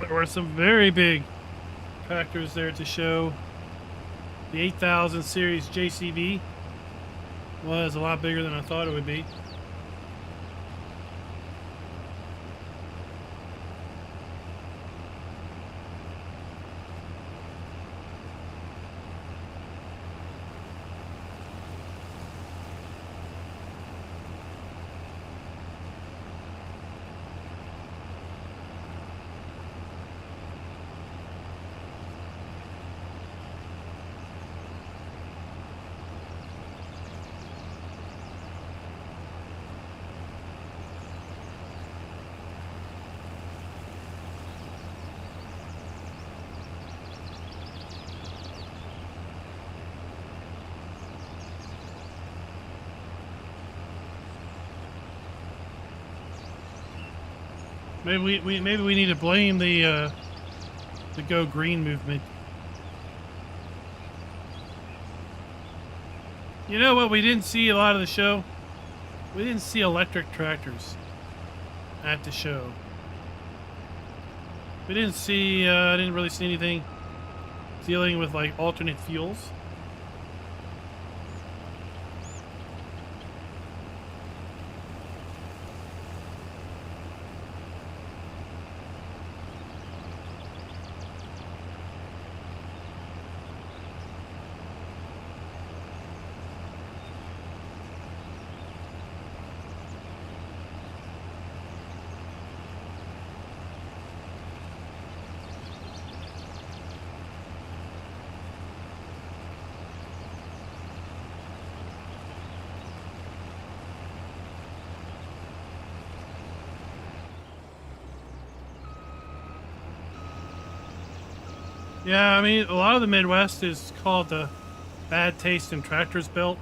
There were some very big tractors there to show. The 8000 series JCB was a lot bigger than I thought it would be. Maybe we need to blame the Go Green movement. You know what? We didn't see a lot of the show. We didn't see electric tractors at the show. We didn't see. I didn't really see anything dealing with like alternate fuels. Yeah, I mean, a lot of the Midwest is called the bad taste in tractors belt.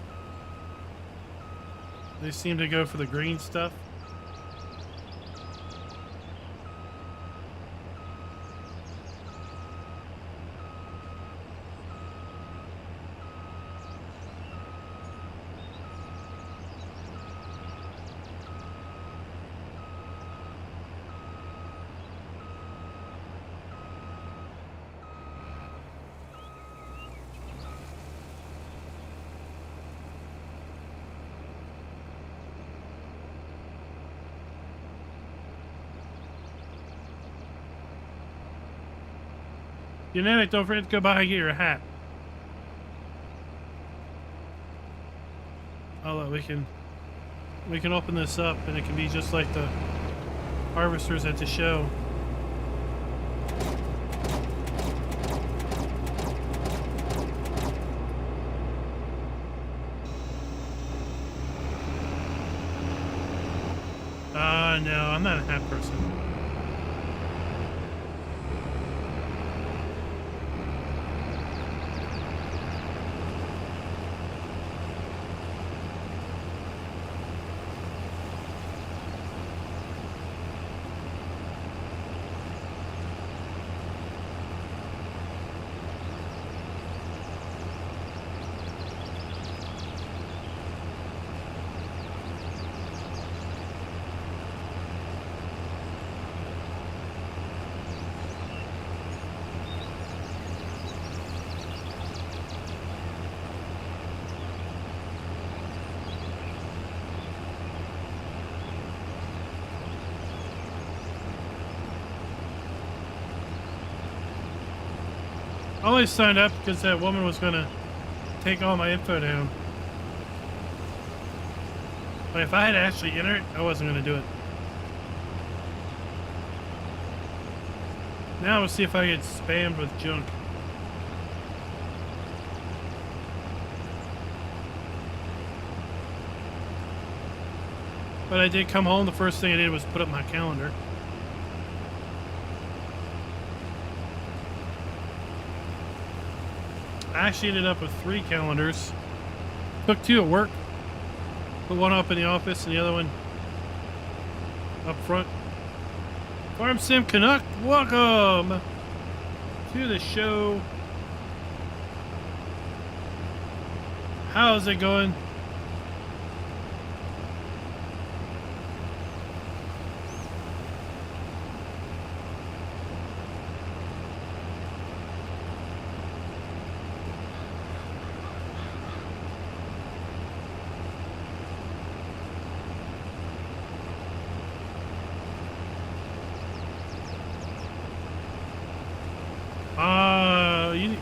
They seem to go for the green stuff. Genetic, don't forget to go by and get your hat. Oh, look, we can open this up and it can be just like the harvesters at the show. No, I'm not a hat person. I only signed up because that woman was gonna take all my info down. But if I had actually entered it, I wasn't gonna do it. Now we'll see if I get spammed with junk. But I did come home, the first thing I did was put up my calendar. I actually ended up with 3 calendars. Took 2 at work. Put one up in the office and the other one up front. Farm Sim Canuck, welcome to the show. How's it going?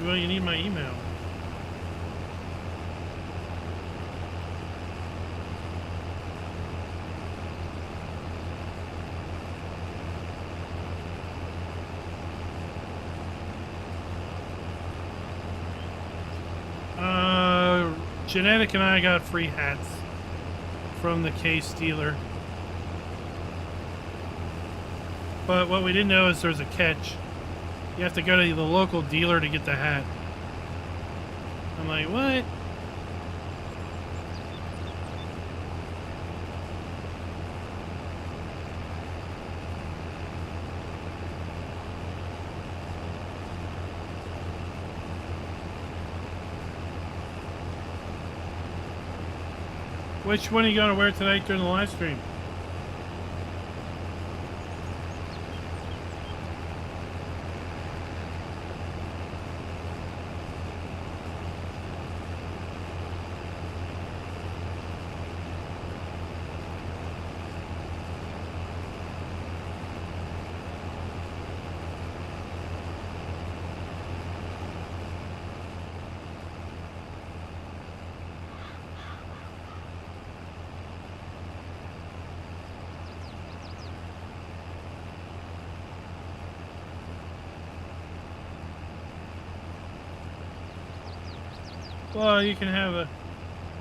Well, you need my email. Genetic and I got free hats from the case dealer. But what we didn't know is there's a catch. You have to go to the local dealer to get the hat. I'm like, what? Which one are you going to wear tonight during the live stream? Well, you can have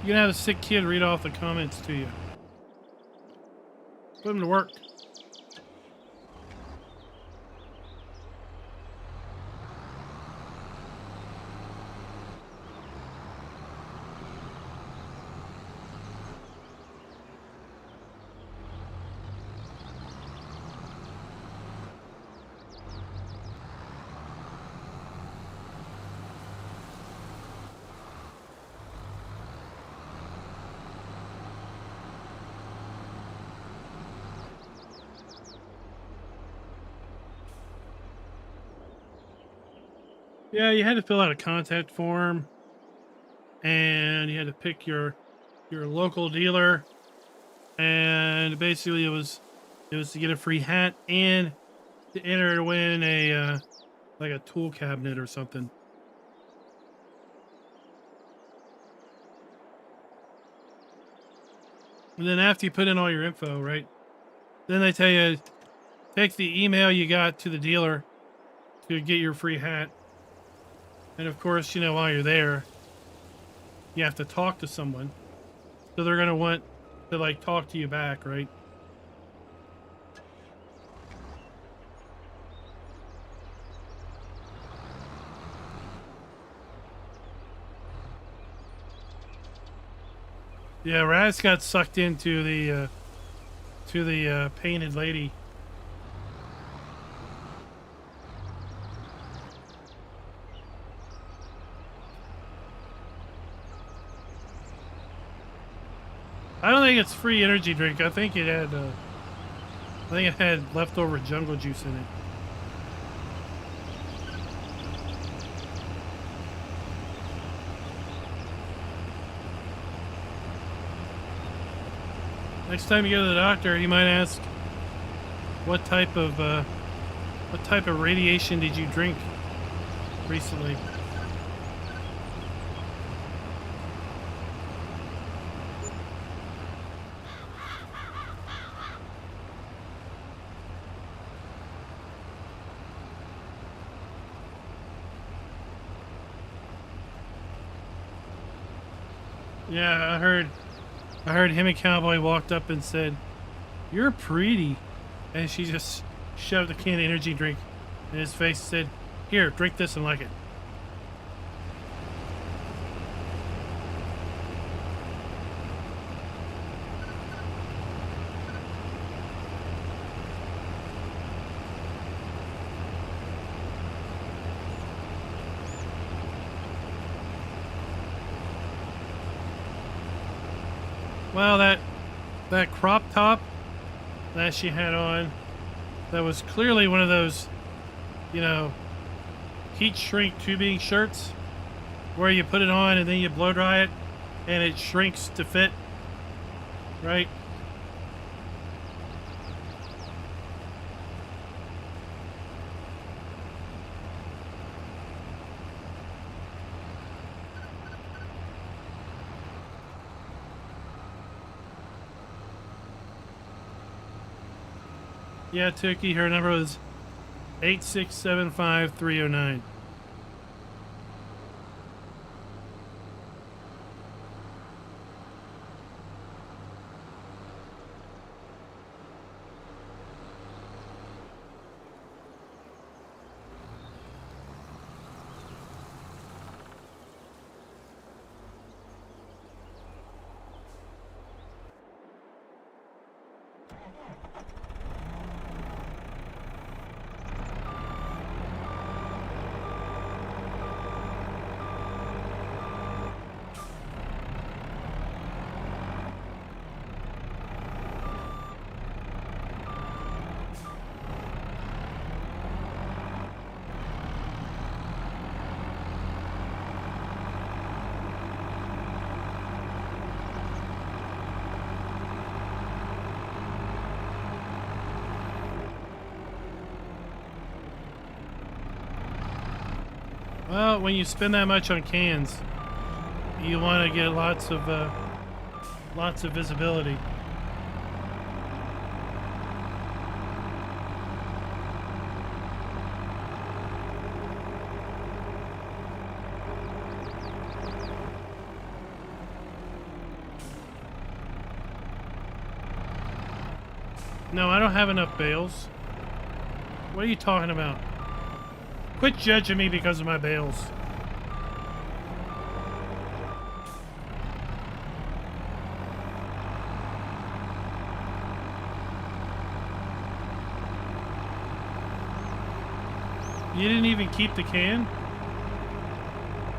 a sick kid read off the comments to you. Put him to work. Yeah, you had to fill out a contact form, and you had to pick your local dealer, and basically it was to get a free hat and to enter to win a like a tool cabinet or something. And then after you put in all your info, right? Then they tell you take the email you got to the dealer to get your free hat. And of course, you know, while you're there, you have to talk to someone. So they're going to want to like talk to you back, right? Yeah, Raz got sucked into the painted lady. I don't think it's free energy drink. I think it had leftover jungle juice in it. Next time you go to the doctor, you might ask, what type of radiation did you drink recently? Yeah, I heard him and Cowboy walked up and said, "You're pretty," and she just shoved a can of energy drink in his face and said, "Here, drink this and like it." Well, that crop top that she had on, that was clearly one of those, you know, heat shrink tubing shirts where you put it on and then you blow dry it and it shrinks to fit, right? Yeah, Turkey, her number was 8675309. Well, when you spend that much on cans, you want to get lots of visibility. No, I don't have enough bales. What are you talking about? Quit judging me because of my bales. You didn't even keep the can?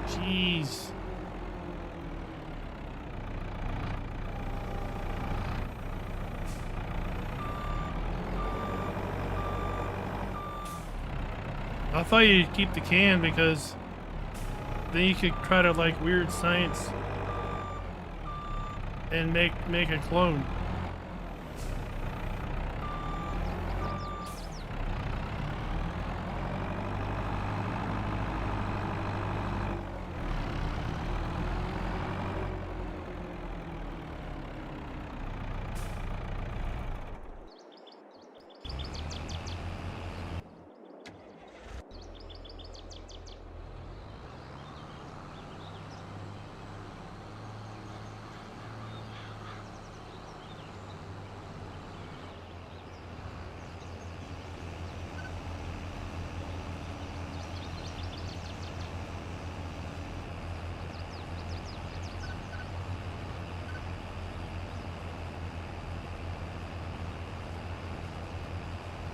Jeez. I thought you'd keep the can because then you could try to like weird science and make a clone.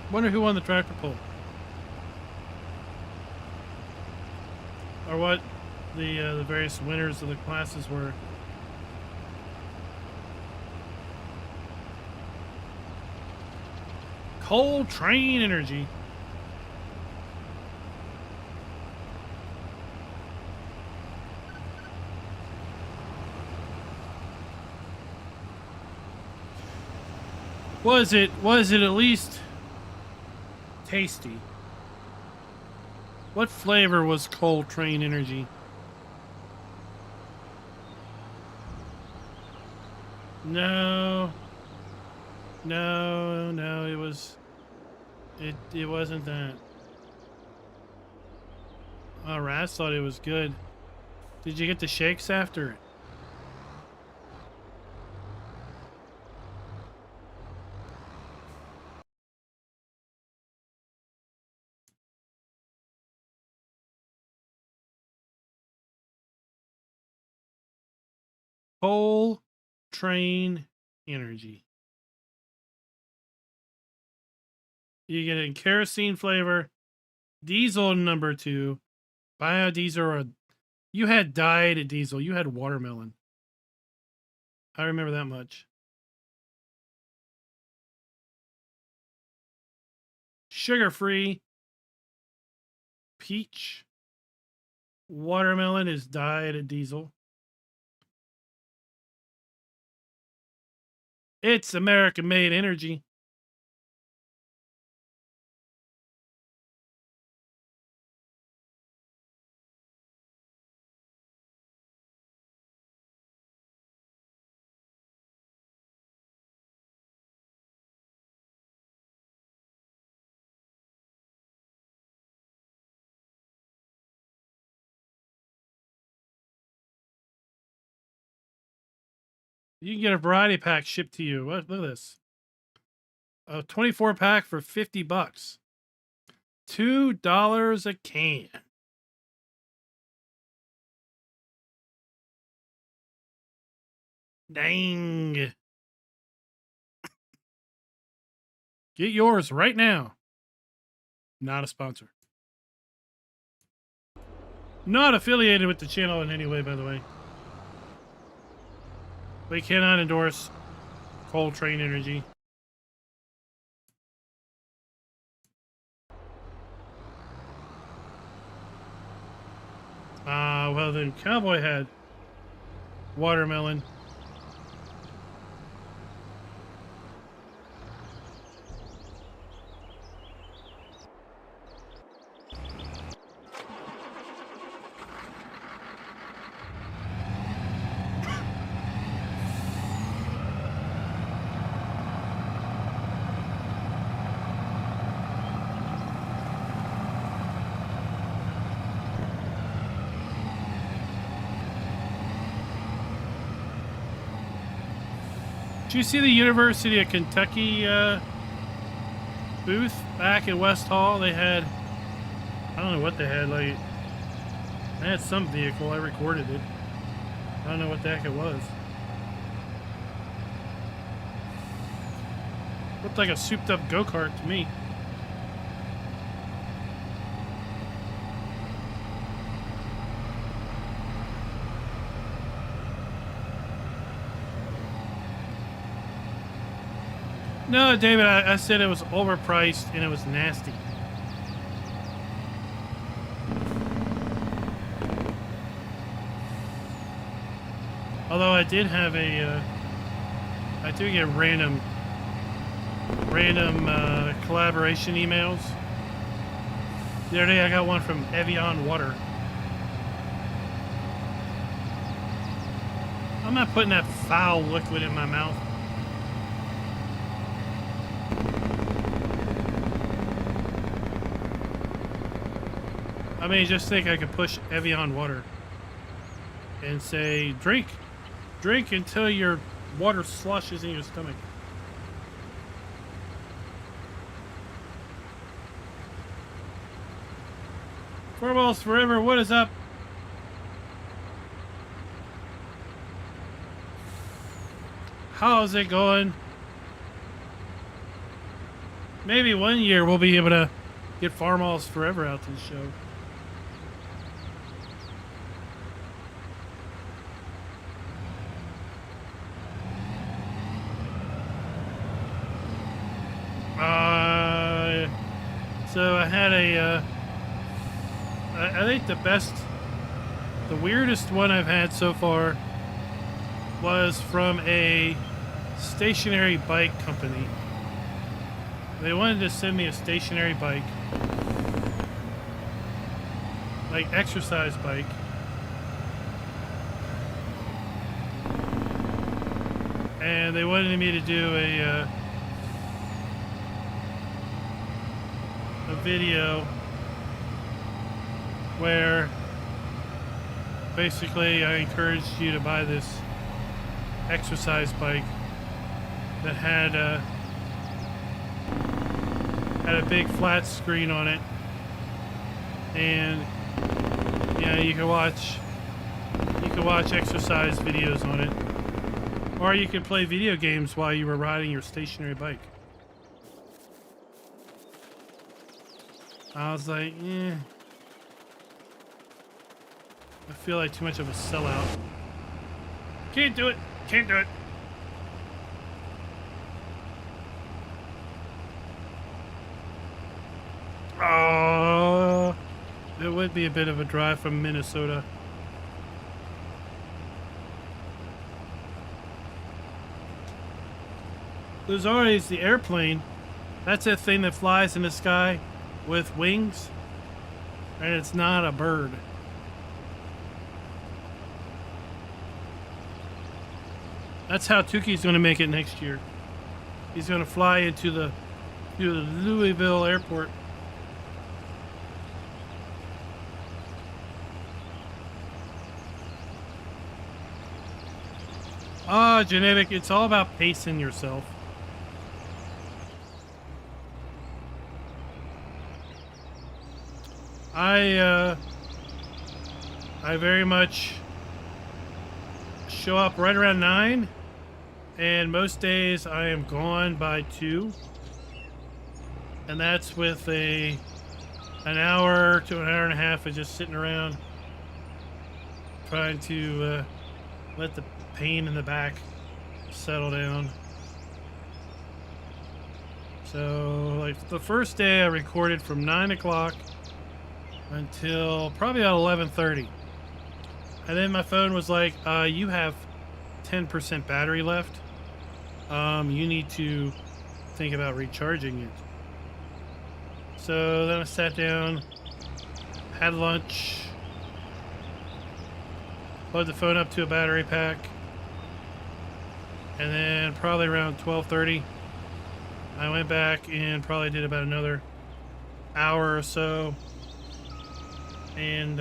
Wonder who won the tractor pull. Or what the various winners of the classes were. Coal train energy. Was it at least tasty? What flavor was coal train energy? No, it wasn't that. Oh, Raz thought it was good. Did you get the shakes after it? Coal train energy. You get a kerosene flavor, diesel number 2, biodiesel, or you had dyed diesel. You had watermelon. I remember that much. Sugar-free. Peach. Watermelon is dyed diesel. It's American-made energy. You can get a variety pack shipped to you. Look at this. A 24 pack for $50. $2 a can. Dang. Get yours right now. Not a sponsor. Not affiliated with the channel in any way, by the way. We cannot endorse coal train energy. Well then, Cowboy had watermelon. Did you see the University of Kentucky booth back at West Hall? They had, I don't know what they had, like, they had some vehicle. I recorded it. I don't know what the heck it was. Looked like a souped up go-kart to me. No, David, I said it was overpriced and it was nasty. Although I did have a, I do get random collaboration emails. The other day I got one from Evian Water. I'm not putting that foul liquid in my mouth. I mean, just think I could push Evian Water and say, drink until your water slushes in your stomach. Farmers Forever, what is up? How's it going? Maybe one year we'll be able to get Farmers Forever out to the show. So I had a, I think the weirdest one I've had so far was from a stationary bike company. They wanted to send me a stationary bike, like exercise bike. And they wanted me to do a video where basically I encouraged you to buy this exercise bike that had a big flat screen on it, and yeah, you can watch exercise videos on it, or you could play video games while you were riding your stationary bike. I was like, I feel like too much of a sellout. Can't do it. Can't do it. It would be a bit of a drive from Minnesota. There's always the airplane. That's that thing that flies in the sky with wings, and it's not a bird. That's how Tuki's going to make it next year. He's going to fly into the Louisville airport. Genetic, it's all about pacing yourself. I very much show up right around 9, and most days I am gone by 2, and that's with an hour to an hour and a half of just sitting around trying to let the pain in the back settle down. So like the first day I recorded from 9 o'clock until probably about 11:30, and then my phone was like, you have 10% battery left, you need to think about recharging it. So then I sat down, had lunch, plugged the phone up to a battery pack, and then probably around 12:30 I went back and probably did about another hour or so, and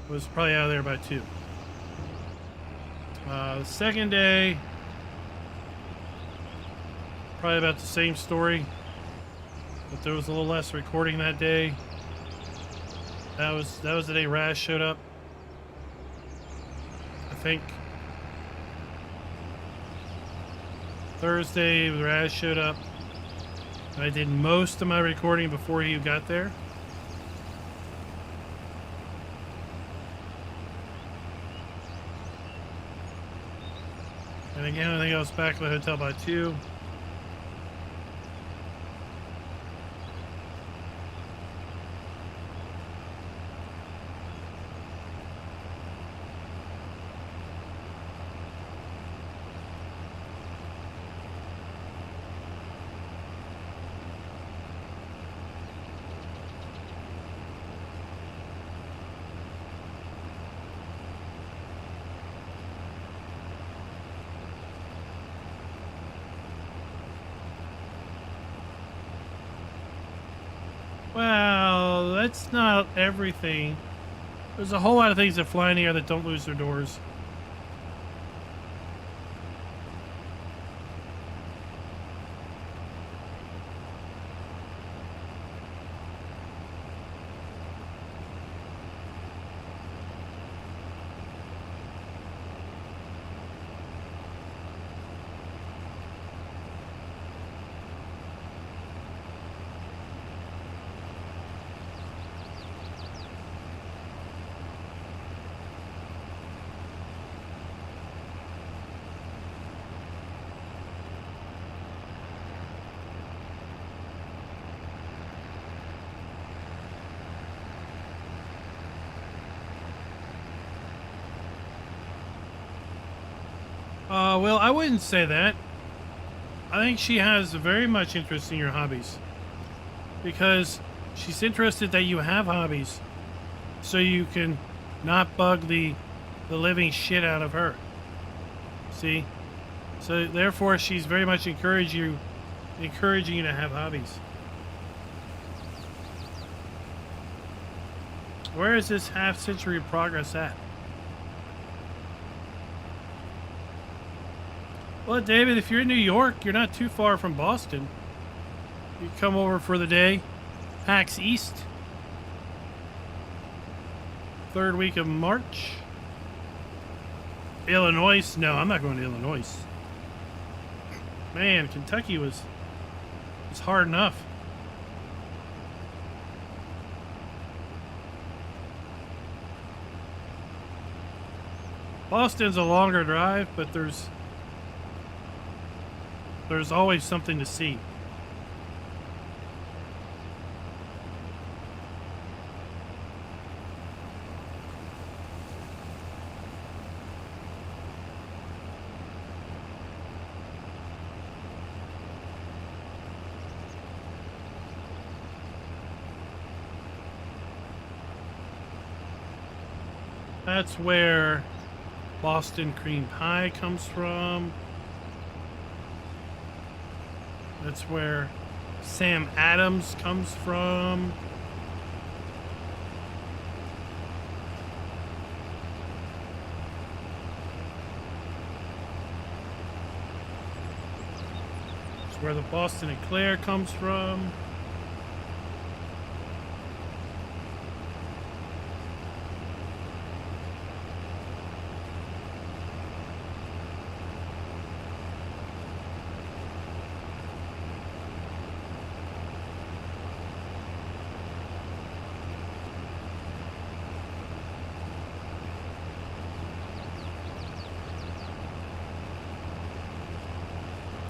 was probably out of there by 2. The second day Probably about the same story, but there was a little less recording that day. That was the day Raz showed up, I think. Thursday, Raz showed up. I did most of my recording before he got there. And again, I think I was back at the hotel by 2. Well, that's not everything. There's a whole lot of things that fly in the air that don't lose their doors. Well, I wouldn't say that. I think she has very much interest in your hobbies. Because she's interested that you have hobbies. So you can not bug the living shit out of her. See? So therefore she's very much encouraging you to have hobbies. Where is this half-century of progress at? Well, David, if you're in New York, you're not too far from Boston. You come over for the day. PAX East. 3rd week of March. Illinois? No, I'm not going to Illinois. Man, Kentucky was hard enough. Boston's a longer drive, but there's always something to see. That's where Boston cream pie comes from. That's where Sam Adams comes from. It's where the Boston Eclair comes from.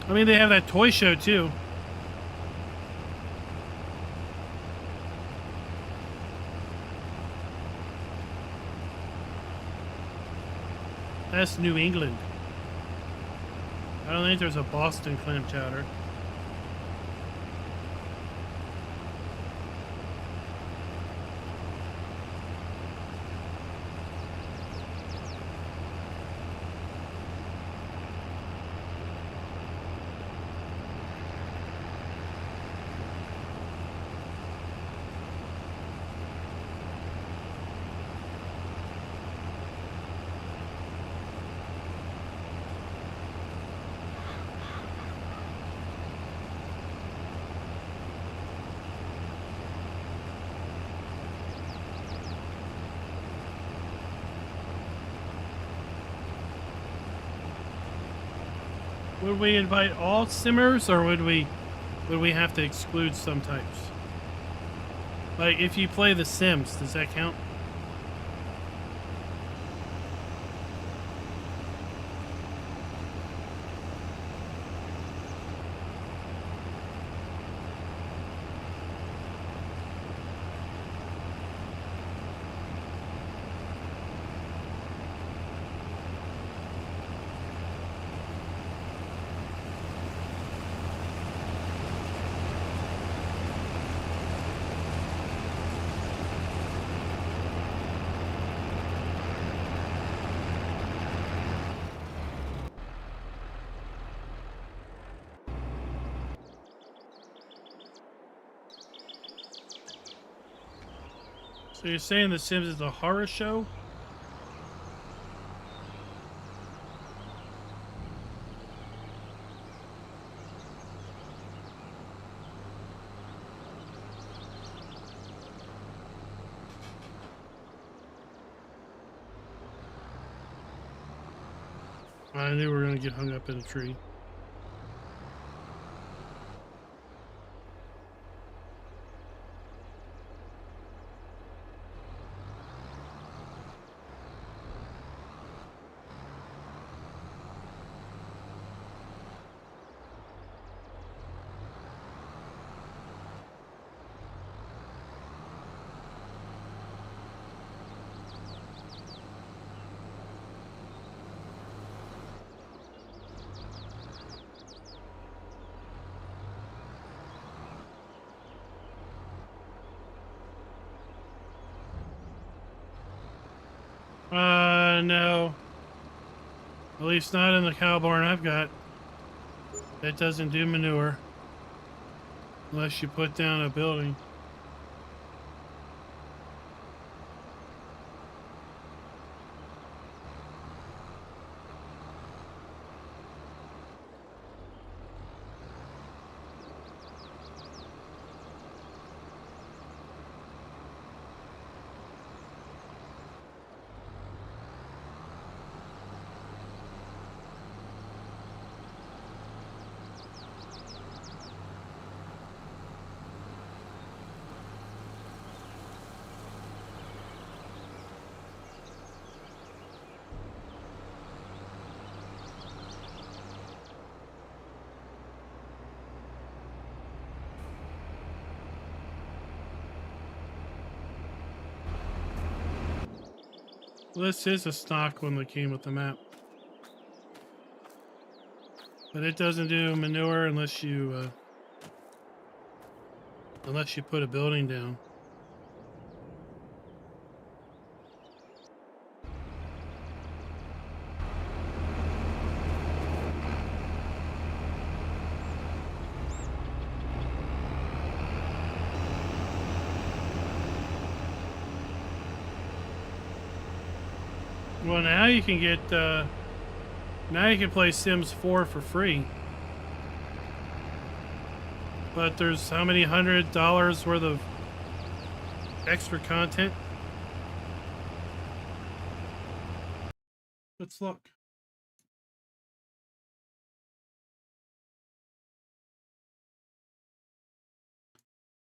I mean, they have that toy show too. That's New England. I don't think there's a Boston clam chowder. Would we invite all simmers, or would we have to exclude some types? Like, if you play The Sims, does that count? So you're saying The Sims is a horror show? I knew we were going to get hung up in a tree. No. At least not in the cow barn I've got. That doesn't do manure. Unless you put down a building. Well, this is a stock one that came with the map. But it doesn't do manure unless you put a building down. Well, now you can get, now you can play Sims 4 for free. But there's how many $100 worth of extra content? Let's look.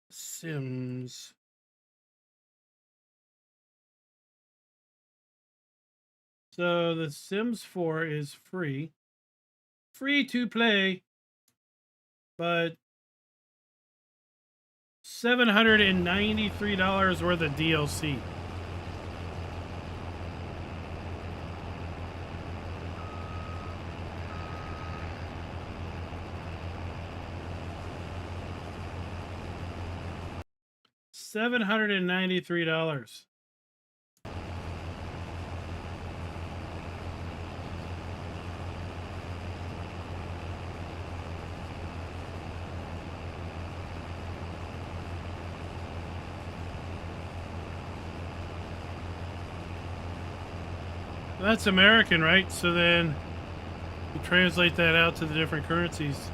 Sims. So the Sims 4 is free. Free to play. But $793 worth of DLC. $793. That's American, right? So then you translate that out to the different currencies.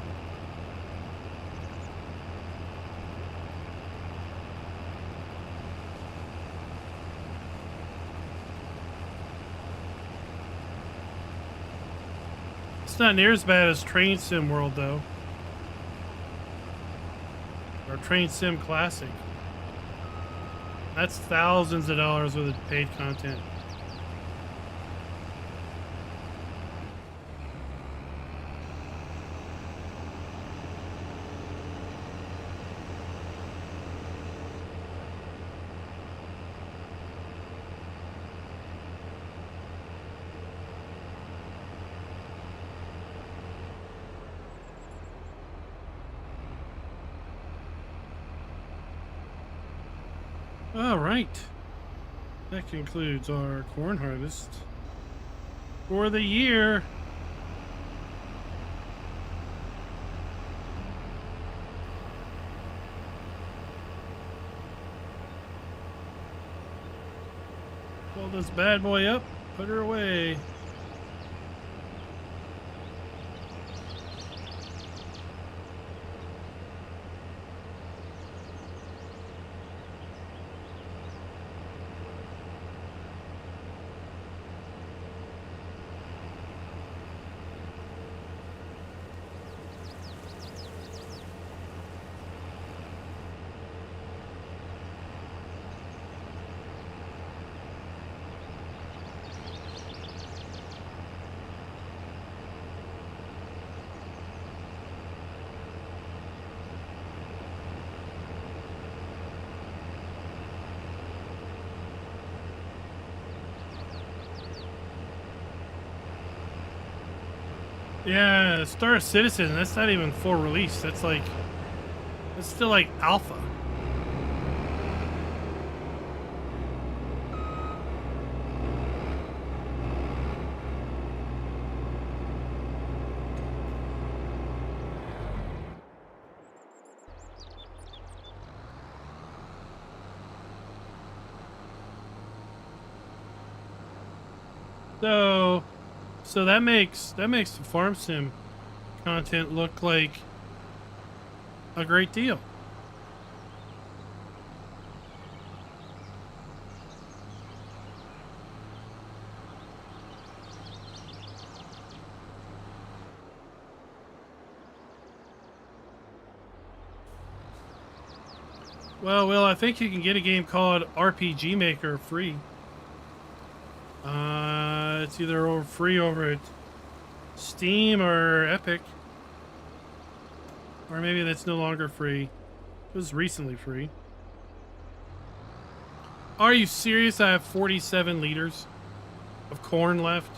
It's not near as bad as Train Sim World, though. Or Train Sim Classic. That's thousands of dollars worth of paid content. All right. That concludes our corn harvest for the year. Pull this bad boy up, put her away. Yeah, Star Citizen, that's not even full release. That's still like alpha. So that makes the farm sim content look like a great deal. Well, Will, I think you can get a game called RPG Maker free. It's either free over at Steam or Epic. Or maybe that's no longer free. It was recently free. Are you serious? I have 47 liters of corn left.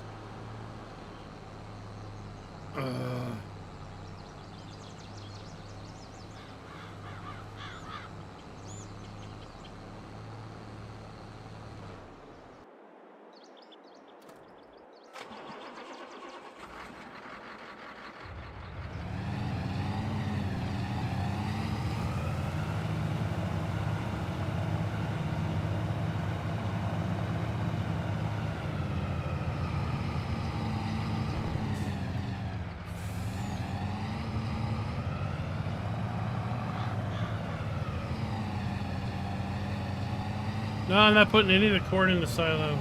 No, I'm not putting any of the corn in the silo.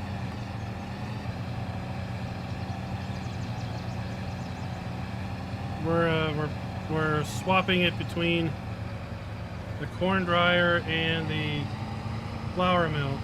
We're swapping it between the corn dryer and the flour mill.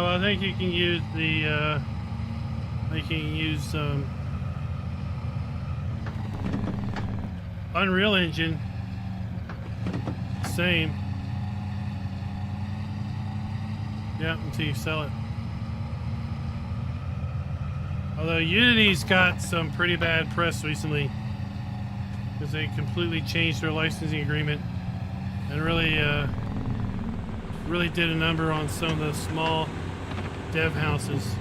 I think you can use the, Unreal Engine. Same. Yeah, until you sell it. Although Unity's got some pretty bad press recently because they completely changed their licensing agreement and really did a number on some of the small dev houses.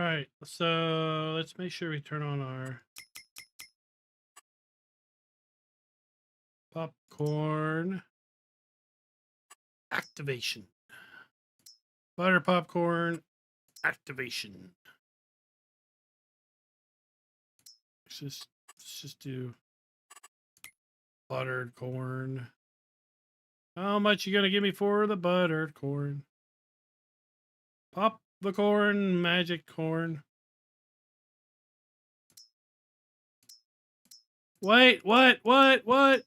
right, so let's make sure we turn on our popcorn activation. Butter popcorn activation. Let's just do buttered corn. How much you gonna give me for the buttered corn? Pop the corn, magic corn. Wait, what the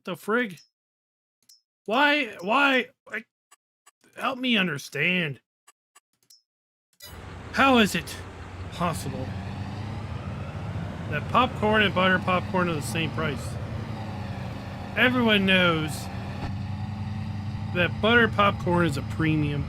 frig? Why? Help me understand. How is it possible that popcorn and butter popcorn are the same price? Everyone knows that butter popcorn is a premium.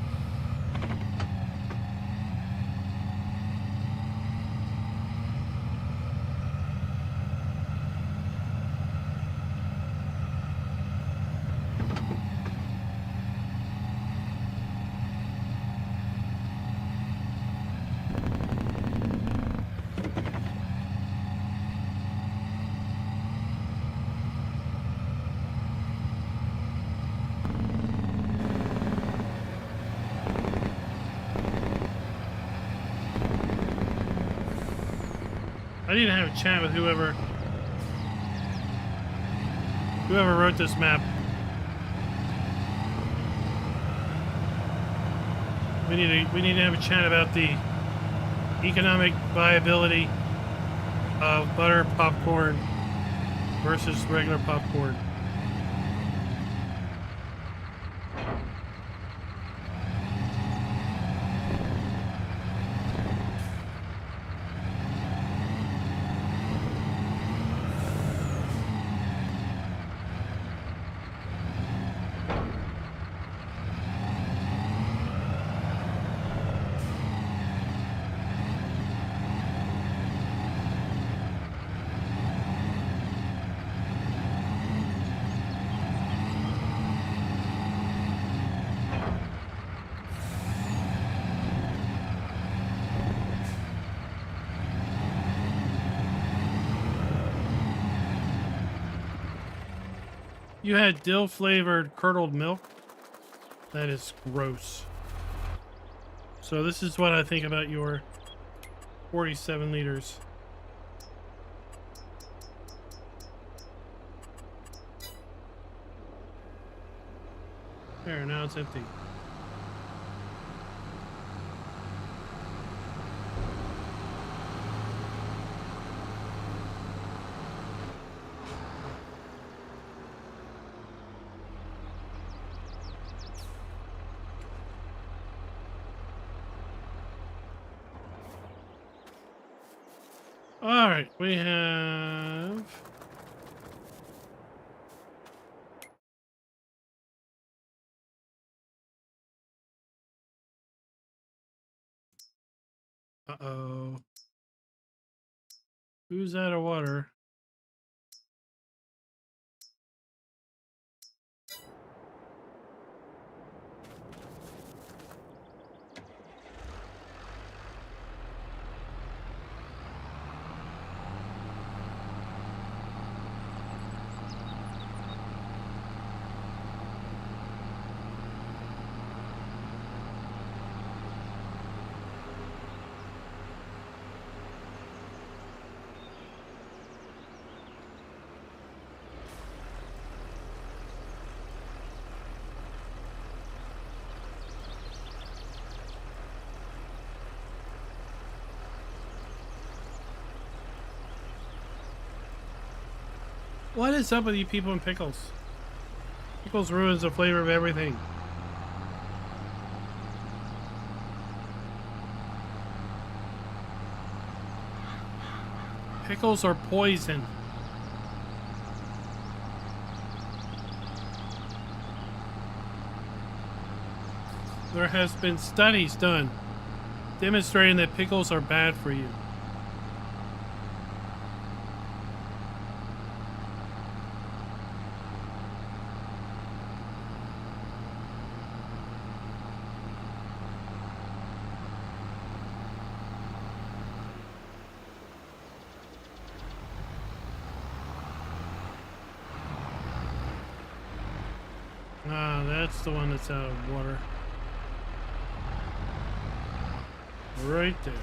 I need to have a chat with whoever wrote this map. We need to have a chat about the economic viability of butter popcorn versus regular popcorn. You had dill-flavored curdled milk? That is gross. So this is what I think about your 47 liters. There, now it's empty. All right, we have uh-oh. Who's out of water? What is up with you people in pickles? Pickles ruins the flavor of everything. Pickles are poison. There has been studies done demonstrating that pickles are bad for you. Ah, that's the one that's out of water. Right there.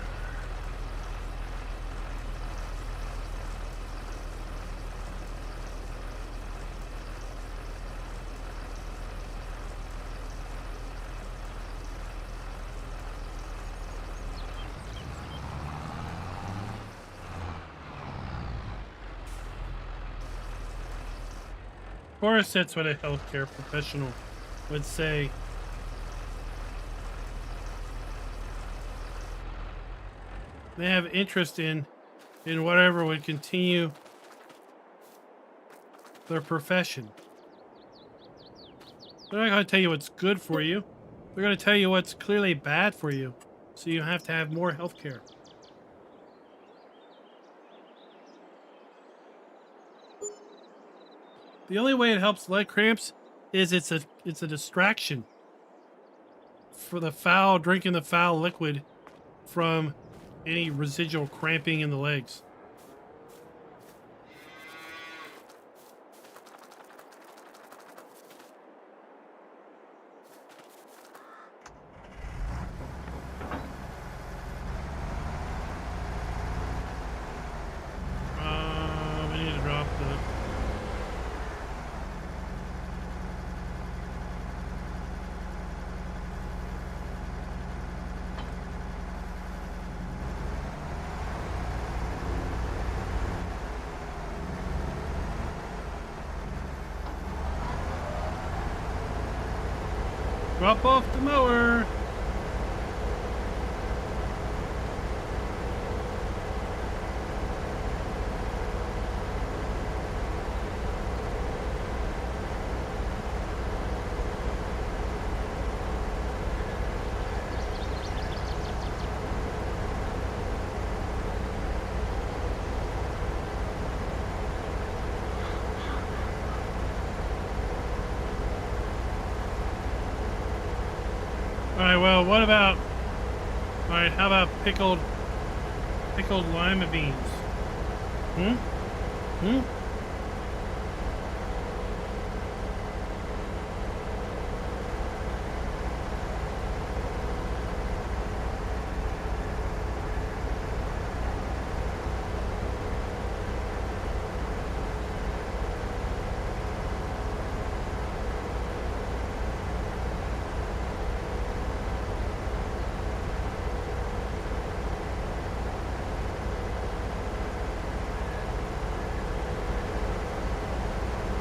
Of course, that's what a healthcare professional would say. They have interest in whatever would continue their profession. They're not going to tell you what's good for you. They're going to tell you what's clearly bad for you. So you have to have more healthcare. The only way it helps leg cramps is it's a distraction for drinking the foul liquid from any residual cramping in the legs. We need to drop the... Drop off the mower. Alright, well, what about... Alright, how about pickled lima beans? Hmm?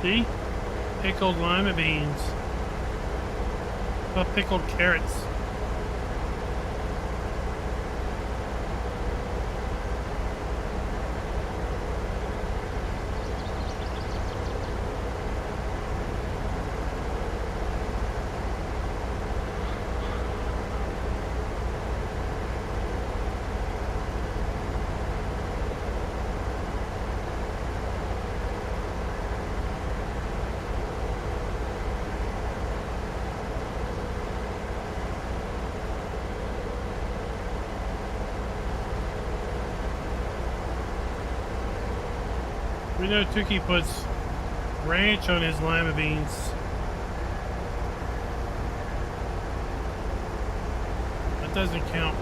See? Pickled lima beans. Well, pickled carrots. We know Tuki puts ranch on his lima beans. That doesn't count.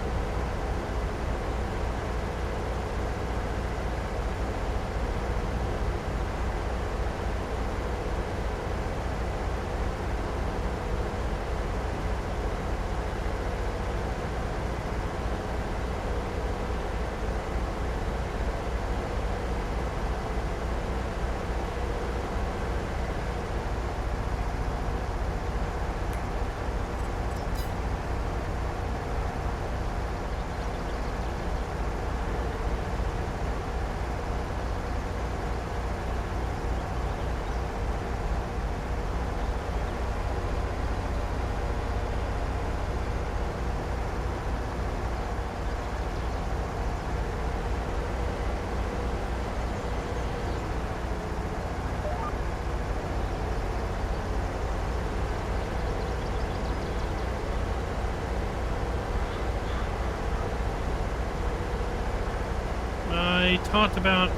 I talked about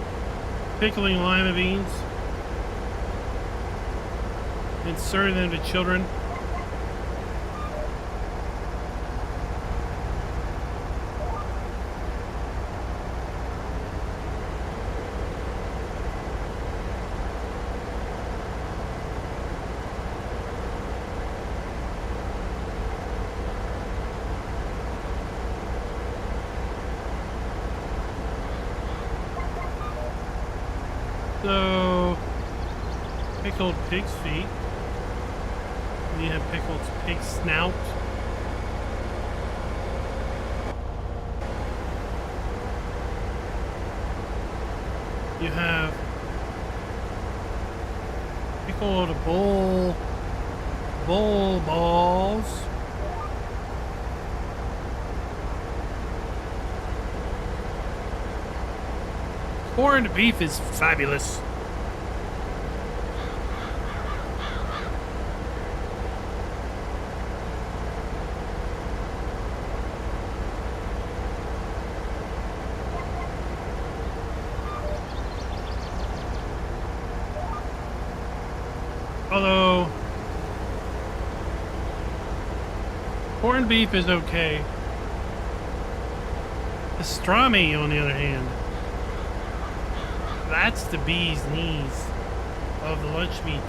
pickling lima beans. and serving them to children. So, pickled pig's feet. And you have pickled pig snout. You have pickled bull balls. Corned beef is fabulous. Although corned beef is okay. Pastrami, on the other hand, that's the bee's knees of the lunch meat.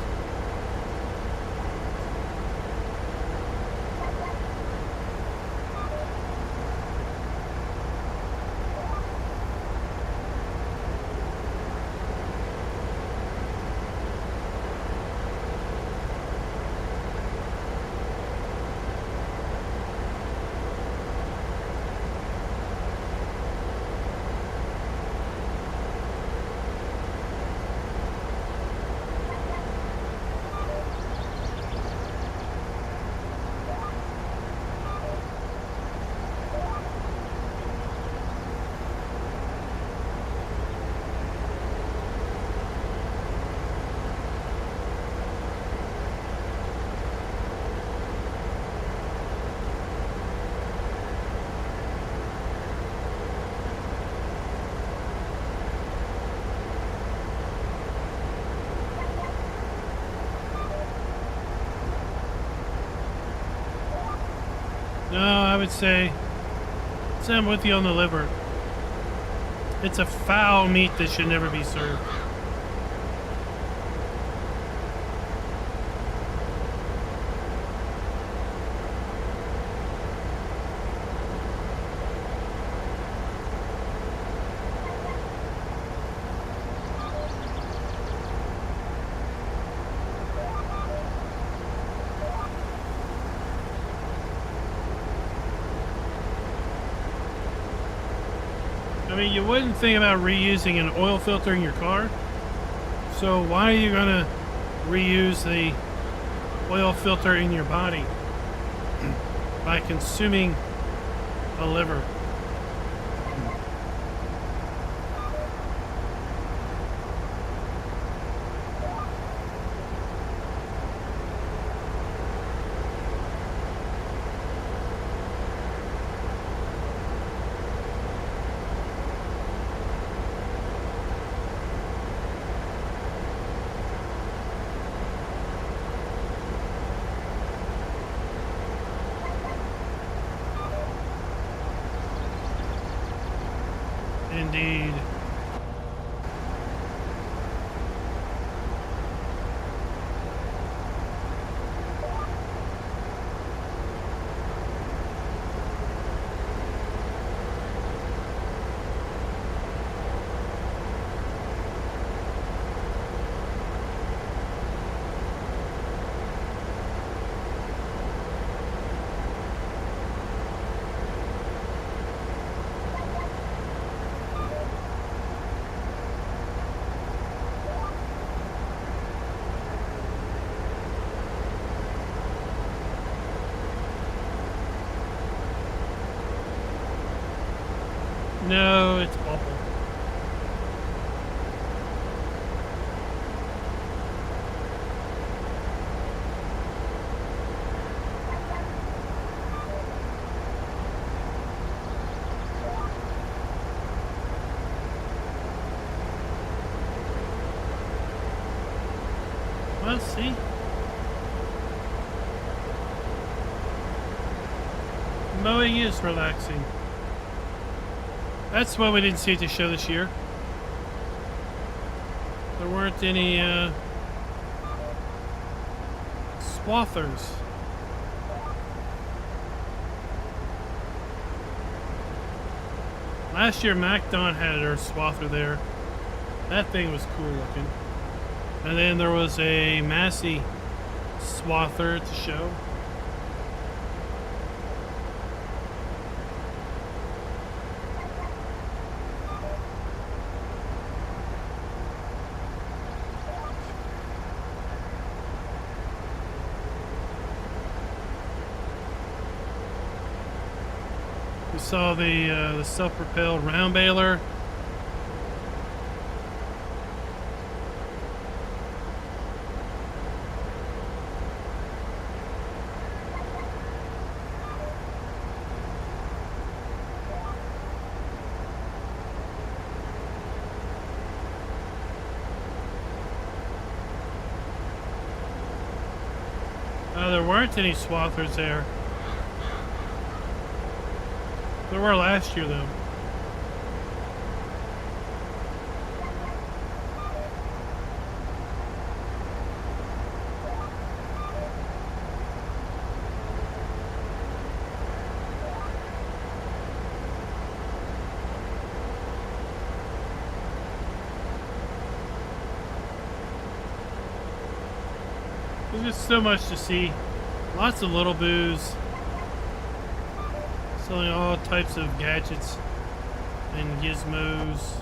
No, I would say I'm with you on the liver. It's a foul meat that should never be served. I mean, you wouldn't think about reusing an oil filter in your car. So why are you gonna reuse the oil filter in your body by consuming a liver? Indeed. No, it's awful. Well, see, mowing is relaxing. That's why we didn't see it to show this year. There weren't any swathers. Last year, MacDon had her swather there. That thing was cool looking. And then there was a Massey swather to show. We saw the self-propelled round baler. There weren't any swathers there. There were last year, though. There's just so much to see. Lots of little boos. Selling all types of gadgets and gizmos.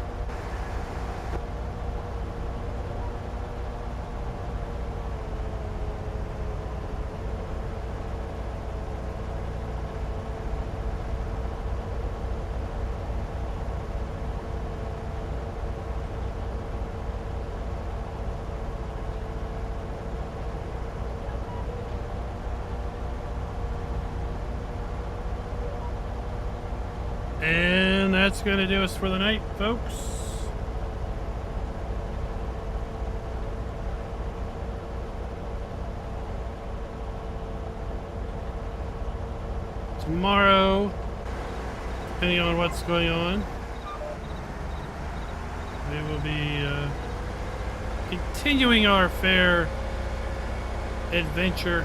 And that's going to do us for the night, folks. Tomorrow, depending on what's going on, we will be continuing our fair adventure.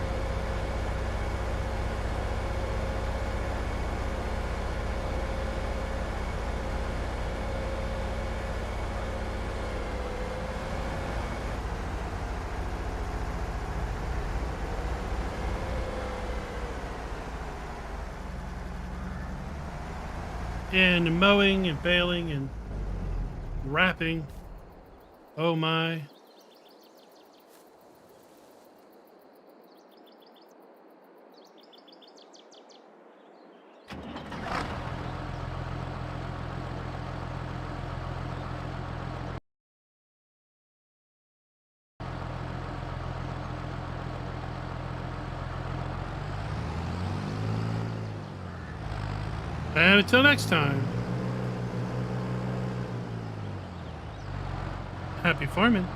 And mowing and baling and wrapping. Oh my. And until next time, happy farming.